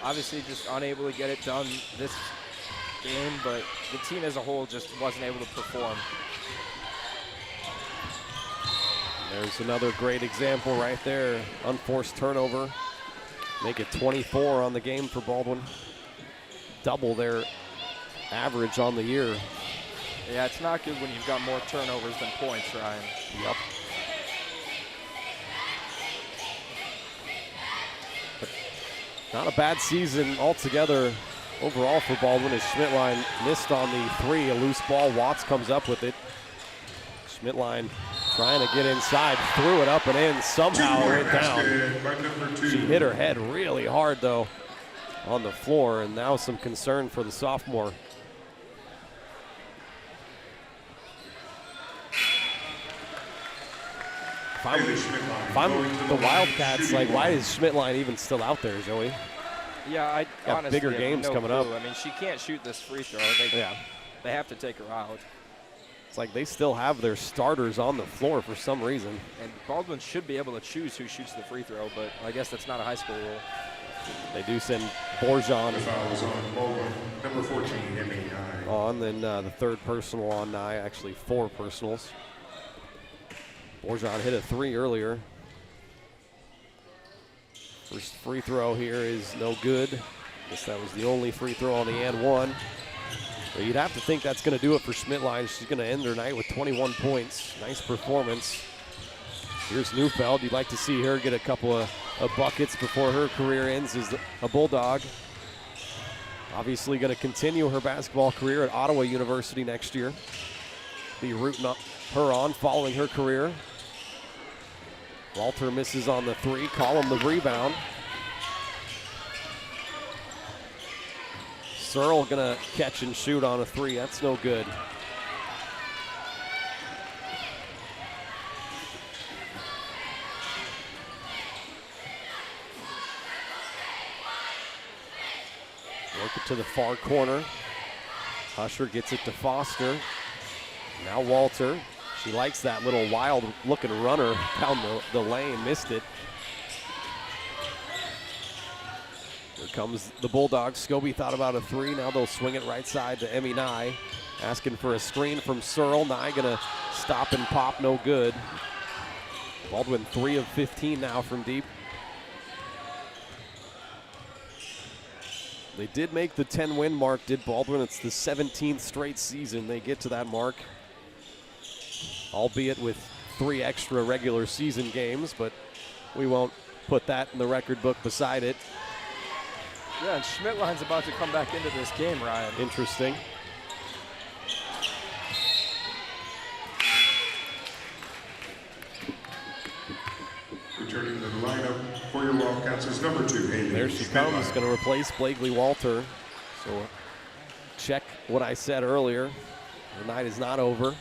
obviously just unable to get it done this game, but the team as a whole just wasn't able to perform. There's another great example right there. Unforced turnover. Make it 24 on the game for Baldwin. Double their average on the year. Yeah, it's not good when you've got more turnovers than points, Ryan. Yep. But not a bad season altogether overall for Baldwin, as Schmidtline missed on the three. A loose ball. Watts comes up with it. Schmidtline trying to get inside, threw it up and in. Somehow it went down. She hit her head really hard, though, on the floor, and now some concern for the sophomore. If I'm the Wildcats, like, why is Schmidtline even still out there, Joey? Yeah, I got honestly bigger have games no coming clue. up. I mean, she can't shoot this free throw. They have to take her out. It's like they still have their starters on the floor for some reason. And Baldwin should be able to choose who shoots the free throw, but I guess that's not a high school rule. They do send Borjan number 14, on, then the third personal on Nye, actually 4 personals. Borjan hit a 3 earlier. First free throw here is no good. Guess that was the only free throw on the and one. Well, you'd have to think that's going to do it for Schmidtline. She's going to end her night with 21 points. Nice performance. Here's Neufeld. You'd like to see her get a couple of buckets before her career ends as a Bulldog. Obviously going to continue her basketball career at Ottawa University next year. Be rooting her on following her career. Walter misses on the three. Collum the rebound. Searle going to catch and shoot on a three. That's no good. Work it to the far corner. Husher gets it to Foster. Now Walter. She likes that little wild-looking runner down the lane. Missed it. Here comes the Bulldogs. Scobie thought about a three. Now they'll swing it right side to Emmy Nye. Asking for a screen from Searle. Nye gonna stop and pop, no good. Baldwin 3 of 15 now from deep. They did make the 10-win mark, did Baldwin. It's the 17th straight season they get to that mark. Albeit with 3 extra regular season games, but we won't put that in the record book beside it. Yeah, and Schmidtline's about to come back into this game, Ryan. Interesting. Returning to the lineup for your Wildcats is number 2, Hayden. There she comes, going to replace Blakely Walter. So check what I said earlier. The night is not over.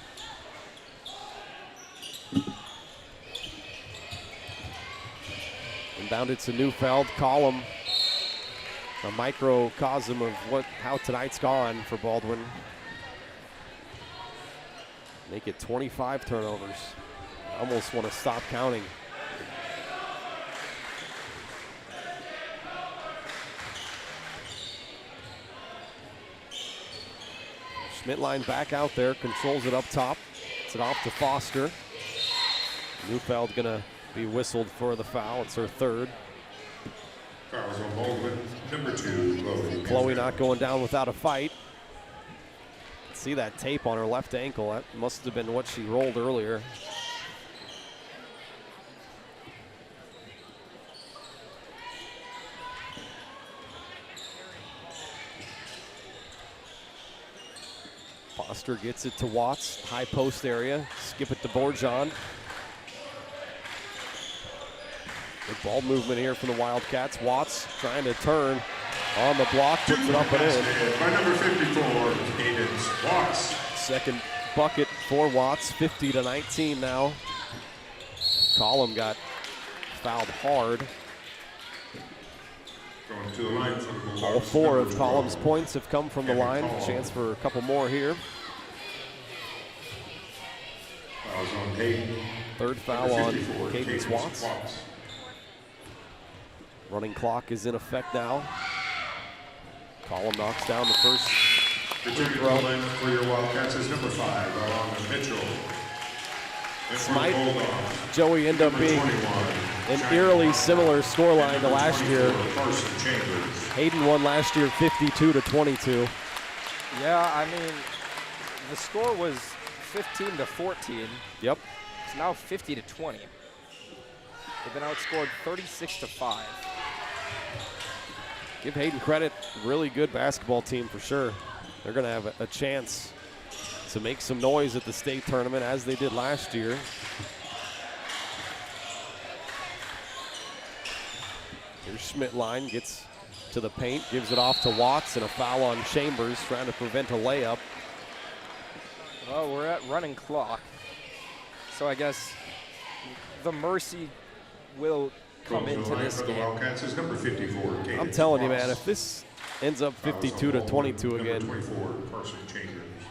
Inbounded to Neufeld. Collum, a microcosm of how tonight's gone for Baldwin. Make it 25 turnovers. I almost want to stop counting. Schmidtline back out there, controls it up top. Gets it off to Foster. Neufeld gonna be whistled for the foul. It's her third. Fouls on Baldwin, number 2, Chloe. Chloe not going down without a fight. See that tape on her left ankle. That must have been what she rolled earlier. Foster gets it to Watts, high post area. Skip it to Borjan. Good ball movement here from the Wildcats. Watts trying to turn on the block, puts it up and in. By number 54, Hayden Watts. Second bucket for Watts, 50-19 now. Collum got fouled hard. Going to the line for the Bulldogs. All 4 of Collum's points have come from the line. Chance for a couple more here. Fouls on Hayden. Third foul on Cadence Watts. Running clock is in effect now. Collum knocks down the first. Returning to the line for your Wildcats is number 5, Alana Mitchell. This might, Joey, end up being an eerily similar scoreline to last year. Hayden won last year 52-22. Yeah, I mean, the score was 15-14. Yep. It's now 50-20. They've been outscored 36-5. Give Hayden credit, really good basketball team for sure. They're going to have a chance to make some noise at the state tournament as they did last year. Here's Schmidtline, gets to the paint, gives it off to Watts, and a foul on Chambers trying to prevent a layup. Well, we're at running clock. So I guess the mercy will come into this game. Is number 54, I'm telling you, man, if this ends up 52-22 again,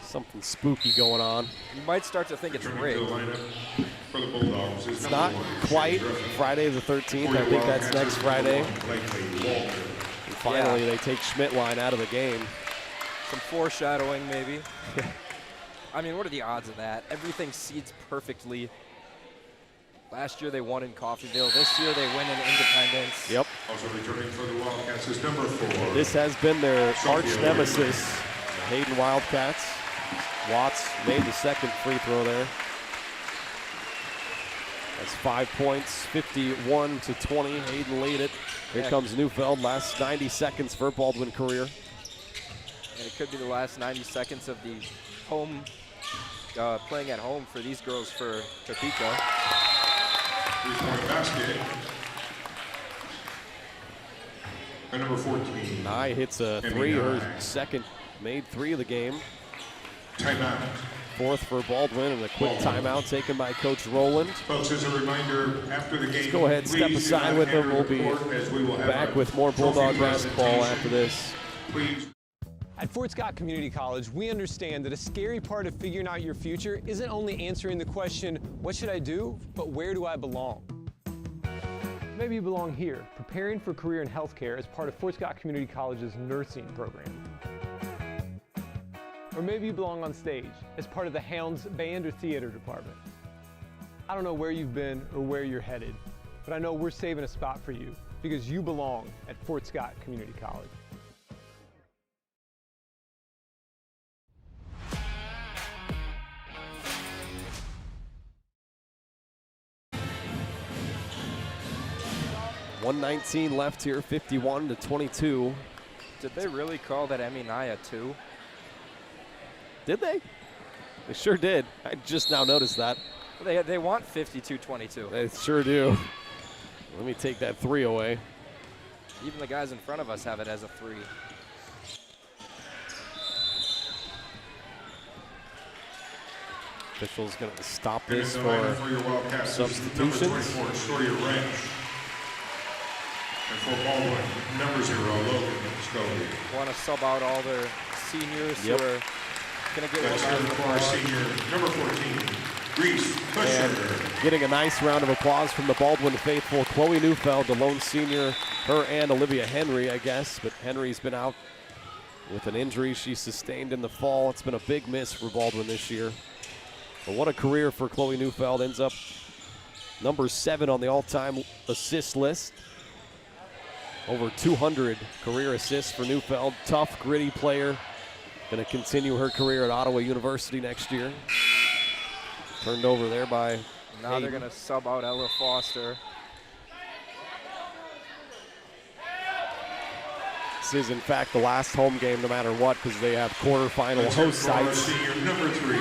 something spooky going on. You might start to think it's rigged. It's not quite Friday the 13th. I think that's next Friday. And finally, they take Schmidtline out of the game. Some foreshadowing, maybe. I mean, what are the odds of that? Everything seeds perfectly. Last year they won in Coffeyville. This year they win in Independence. Yep. Also returning for the Wildcats is number 4. This has been their arch nemesis Hayden Wildcats. Watts made the second free throw there. That's 5 points, 51-20. Hayden lead it. Here comes Neufeld. Last 90 seconds for Baldwin career. And it could be the last 90 seconds of the home, playing at home for these girls for Topeka. Three-point basket. And number 14. Nye hits a three, her second made three of the game. Timeout. Fourth for Baldwin, and a quick timeout taken by Coach Rowland. Folks, as a reminder, after the game, let's go ahead and step aside with them. We'll be back with more Bulldog basketball after this. Please. At Fort Scott Community College, we understand that a scary part of figuring out your future isn't only answering the question, what should I do, but where do I belong? Maybe you belong here, preparing for a career in healthcare as part of Fort Scott Community College's nursing program. Or maybe you belong on stage as part of the Hounds band or theater department. I don't know where you've been or where you're headed, but I know we're saving a spot for you because you belong at Fort Scott Community College. .119 left here, 51-22. Did they really call that Emmy Naya 2? Did they? They sure did. I just now noticed that. They want 52-22. They sure do. Let me take that three away. Even the guys in front of us have it as a 3. Official's going to stop this for substitutions. And for Baldwin, number 0, Logan Scobie. Want to sub out all their seniors who are going to get one for our senior, number 14, Reese Pusher. And getting a nice round of applause from the Baldwin faithful. Chloe Neufeld, the lone senior, her and Olivia Henry, I guess. But Henry's been out with an injury she sustained in the fall. It's been a big miss for Baldwin this year. But what a career for Chloe Neufeld. Ends up number 7 on the all-time assist list. Over 200 career assists for Neufeld. Tough, gritty player. Going to continue her career at Ottawa University next year. Turned over there by Now Hayden. they're going to sub out Ella Foster. This is, in fact, the last home game no matter what because they have quarterfinal host sites. Senior, number 3,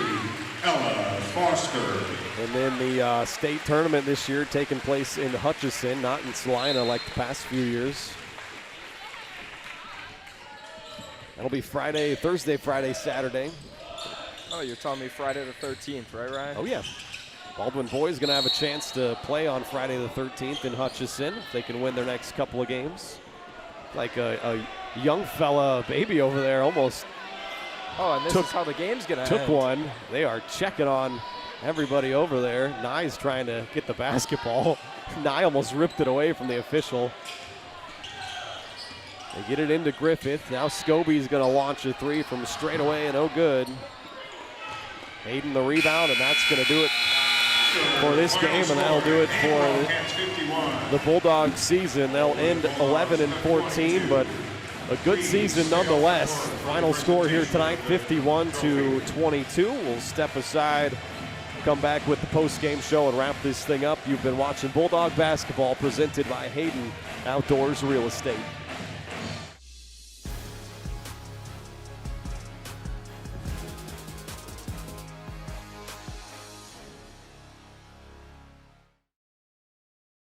Ella Foster. And then the state tournament this year taking place in Hutchison, not in Salina like the past few years. That'll be Thursday, Friday, Saturday. Oh, you're telling me Friday the 13th, right, Ryan? Oh, yeah. Baldwin boys going to have a chance to play on Friday the 13th in Hutchison if they can win their next couple of games. Like a young fella baby over there almost. Oh, and this is how the game's going to Took end. one. They are checking on everybody over there. Nye's trying to get the basketball. Nye almost ripped it away from the official. They get it into Griffith. Now Scobie's going to launch a 3 from straight away and no good. Hayden the rebound, and that's going to do it for this game, and that'll do it for the Bulldogs season. They'll end 11-14, but a good season nonetheless. Final score here tonight, 51-22. We'll step aside, come back with the post-game show and wrap this thing up. You've been watching Bulldog basketball presented by Hayden Outdoors Real Estate.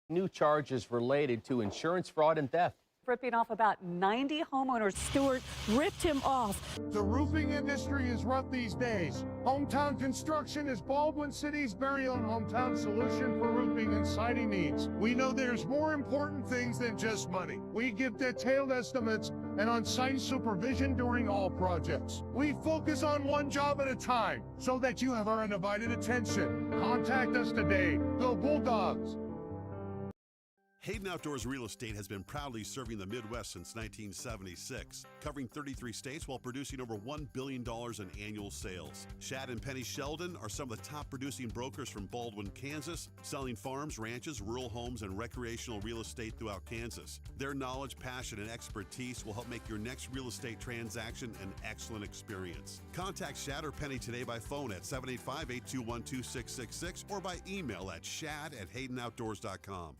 New charges related to insurance fraud and theft. Ripping off about 90 homeowners. Stewart ripped him off. The roofing industry is rough these days. Hometown Construction is Baldwin City's very own hometown solution for roofing and siding needs. We know there's more important things than just money. We give detailed estimates and on-site supervision during all projects. We focus on one job at a time so that you have our undivided attention. Contact us today. Go Bulldogs! Hayden Outdoors Real Estate has been proudly serving the Midwest since 1976, covering 33 states while producing over $1 billion in annual sales. Shad and Penny Sheldon are some of the top producing brokers from Baldwin, Kansas, selling farms, ranches, rural homes, and recreational real estate throughout Kansas. Their knowledge, passion, and expertise will help make your next real estate transaction an excellent experience. Contact Shad or Penny today by phone at 785-821-2666 or by email at shad@haydenoutdoors.com.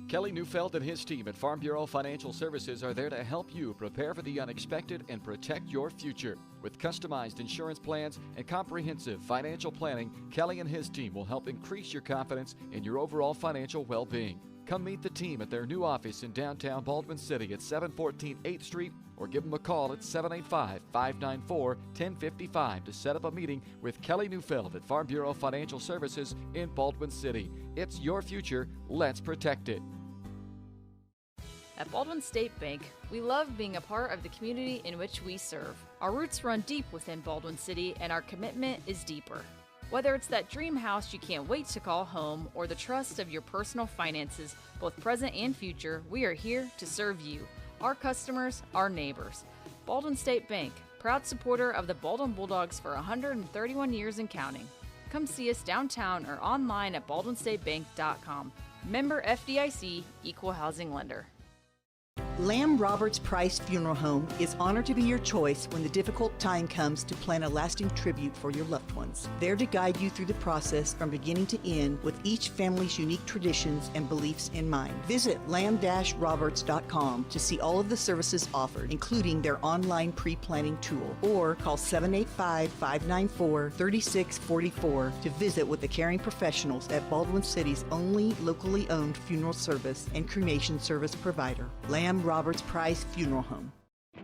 Kelly Neufeld and his team at Farm Bureau Financial Services are there to help you prepare for the unexpected and protect your future. With customized insurance plans and comprehensive financial planning, Kelly and his team will help increase your confidence in your overall financial well-being. Come meet the team at their new office in downtown Baldwin City at 714 8th Street or give them a call at 785-594-1055 to set up a meeting with Kelly Neufeld at Farm Bureau Financial Services in Baldwin City. It's your future. Let's protect it. At Baldwin State Bank, we love being a part of the community in which we serve. Our roots run deep within Baldwin City, and our commitment is deeper. Whether it's that dream house you can't wait to call home or the trust of your personal finances, both present and future, we are here to serve you, our customers, our neighbors. Baldwin State Bank, proud supporter of the Baldwin Bulldogs for 131 years and counting. Come see us downtown or online at baldwinstatebank.com. Member FDIC, Equal Housing Lender. Lamb Roberts Price Funeral Home is honored to be your choice when the difficult time comes to plan a lasting tribute for your loved ones. There to guide you through the process from beginning to end with each family's unique traditions and beliefs in mind. Visit lamb-roberts.com to see all of the services offered, including their online pre-planning tool, or call 785-594-3644 to visit with the caring professionals at Baldwin City's only locally owned funeral service and cremation service provider, Lamb Roberts Price Funeral Home.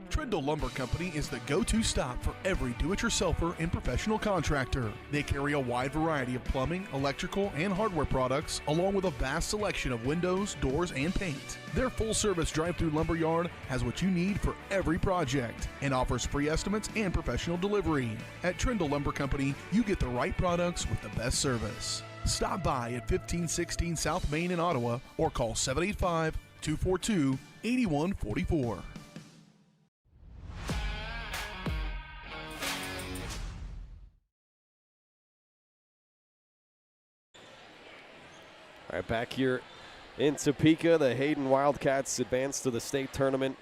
Trindle Lumber Company is the go-to stop for every do-it-yourselfer and professional contractor. They carry a wide variety of plumbing, electrical, and hardware products, along with a vast selection of windows, doors, and paint. Their full-service drive-through lumber yard has what you need for every project and offers free estimates and professional delivery. At Trindle Lumber Company, you get the right products with the best service. Stop by at 1516 South Main in Ottawa or call 785-242-8144. All right, back here in Topeka, the Hayden Wildcats advance to the state tournament.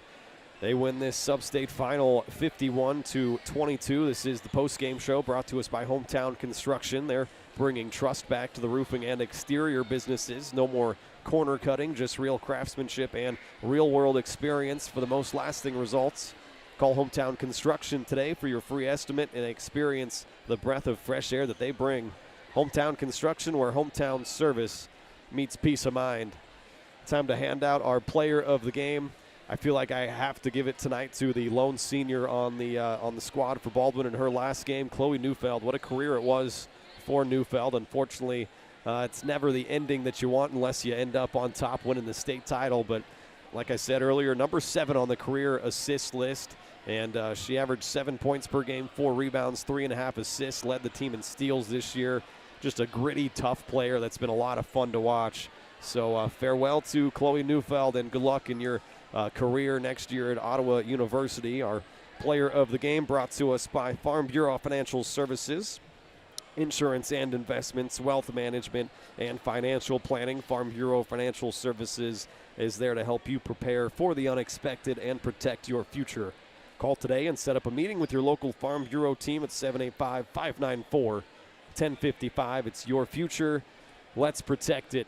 They win this Substate final 51-22. This is the postgame show brought to us by Hometown Construction. They're bringing trust back to the roofing and exterior businesses. No more corner cutting, just real craftsmanship and real-world experience for the most lasting results. Call Hometown Construction today for your free estimate and experience the breath of fresh air that they bring. Hometown Construction, where hometown service meets peace of mind. Time to hand out our player of the game. I feel like I have to give it tonight to the lone senior on the squad for Baldwin in her last game, Chloe Neufeld. What a career it was for Neufeld. Unfortunately, it's never the ending that you want unless you end up on top winning the state title. But like I said earlier, number 7 on the career assist list. And she averaged 7 points per game, 4 rebounds, 3.5 assists, led the team in steals this year. Just a gritty, tough player that's been a lot of fun to watch. So farewell to Chloe Neufeld and good luck in your career next year at Ottawa University. Our player of the game brought to us by Farm Bureau Financial Services. Insurance and investments, wealth management, and financial planning. Farm Bureau Financial Services is there to help you prepare for the unexpected and protect your future. Call today and set up a meeting with your local Farm Bureau team at 785-594-1055. It's your future. Let's protect it.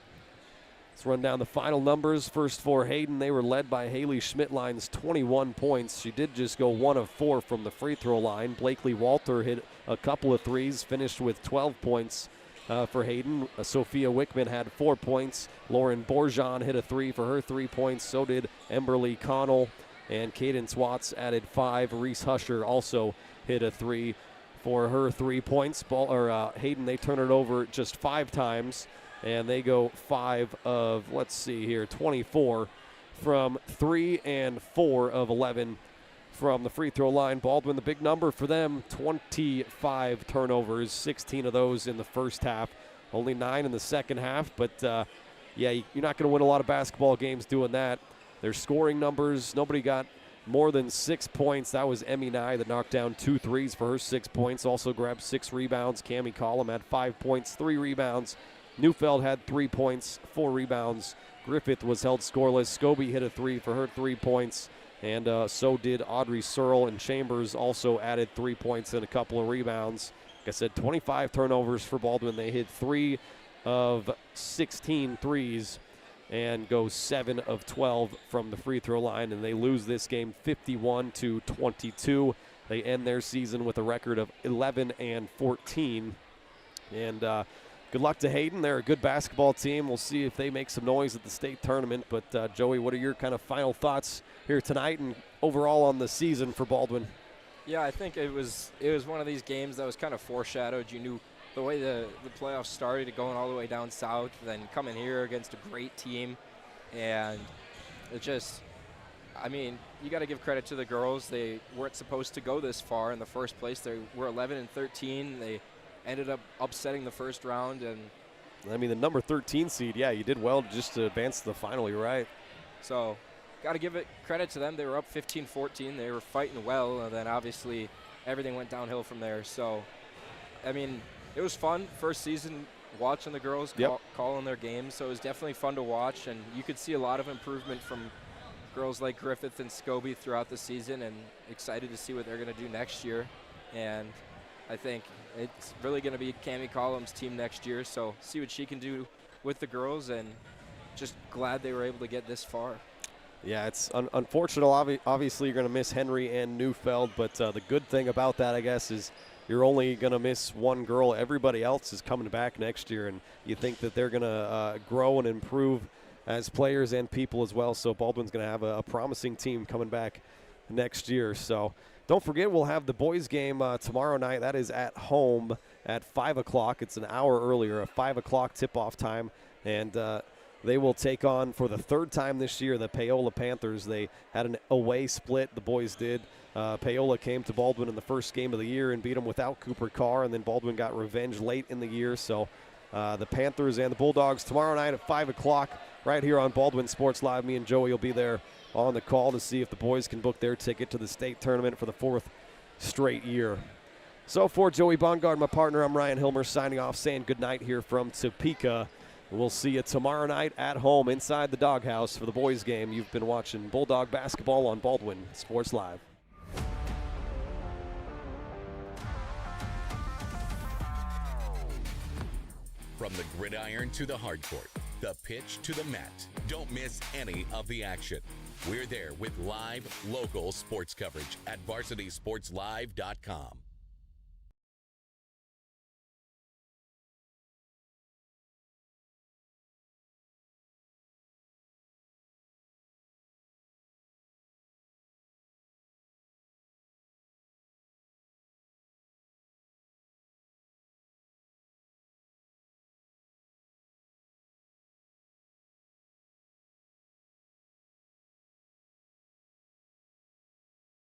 Let's run down the final numbers. First for Hayden, they were led by Haley Schmidtline's 21 points. She did just go 1 of 4 from the free throw line. Blakely Walter hit a couple of threes, finished with 12 points for Hayden. Sophia Wickman had 4 points. Lauren Borjan hit a 3 for her 3 points. So did Emberly Connell. And Cadence Watts added 5. Reese Husher also hit a 3 for her 3 points. Hayden, they turn it over just 5 times. And they go 5 of, 24 from 3 and 4 of 11 from the free throw line. Baldwin, the big number for them, 25 turnovers, 16 of those in the first half, only 9 in the second half. But yeah, you're not going to win a lot of basketball games doing that. Their scoring numbers, nobody got more than 6 points. That was Emmy Nye that knocked down 2 threes for her 6 points. Also grabbed 6 rebounds. Cammie Collum had 5 points, 3 rebounds. Neufeld had 3 points, 4 rebounds. Griffith was held scoreless. Scobie hit a 3 for her 3 points. And so did Audrey Searle, and Chambers also added 3 points and a couple of rebounds. Like I said, 25 turnovers for Baldwin. They hit 3 of 16 threes and go 7 of 12 from the free throw line, and they lose this game 51-22. They end their season with a record of 11-14. And good luck to Hayden. They're a good basketball team. We'll see if they make some noise at the state tournament. But, Joey, what are your kind of final thoughts here tonight and overall on the season for Baldwin? Yeah, I think it was one of these games that was kind of foreshadowed. You knew the way the playoffs started, going all the way down south, then coming here against a great team. And it just, I mean, you got to give credit to the girls. They weren't supposed to go this far in the first place. They were 11-13. They ended up upsetting the first round. And I mean, the number 13 seed, yeah, you did well just to advance to the final. You're right. So got to give it credit to them. They were up 15-14. They were fighting well, and then obviously everything went downhill from there. So, I mean, it was fun first season watching the girls calling their games, so it was definitely fun to watch, and you could see a lot of improvement from girls like Griffith and Scobie throughout the season, and excited to see what they're going to do next year. And I think it's really going to be Cammie Collum's team next year, so see what she can do with the girls, and just glad they were able to get this far. Yeah, it's unfortunate. Obviously, you're going to miss Henry and Neufeld, but the good thing about that, I guess, is you're only going to miss one girl. Everybody else is coming back next year, and you think that they're going to grow and improve as players and people as well. So Baldwin's going to have a promising team coming back next year. So don't forget, we'll have the boys game tomorrow night. That is at home at 5 o'clock. It's an hour earlier, a 5 o'clock tip-off time. And they will take on, for the third time this year, the Paola Panthers. They had an away split, the boys did. Paola came to Baldwin in the first game of the year and beat them without Cooper Carr, and then Baldwin got revenge late in the year. So the Panthers and the Bulldogs tomorrow night at 5 o'clock right here on Baldwin Sports Live. Me and Joey will be there on the call to see if the boys can book their ticket to the state tournament for the 4th straight year. So for Joey Bongard, my partner, I'm Ryan Hilmer signing off, saying good night here from Topeka. We'll see you tomorrow night at home inside the doghouse for the boys game. You've been watching Bulldog basketball on Baldwin Sports Live. From the gridiron to the hardcourt, the pitch to the mat, don't miss any of the action. We're there with live, local sports coverage at VarsitySportsLive.com.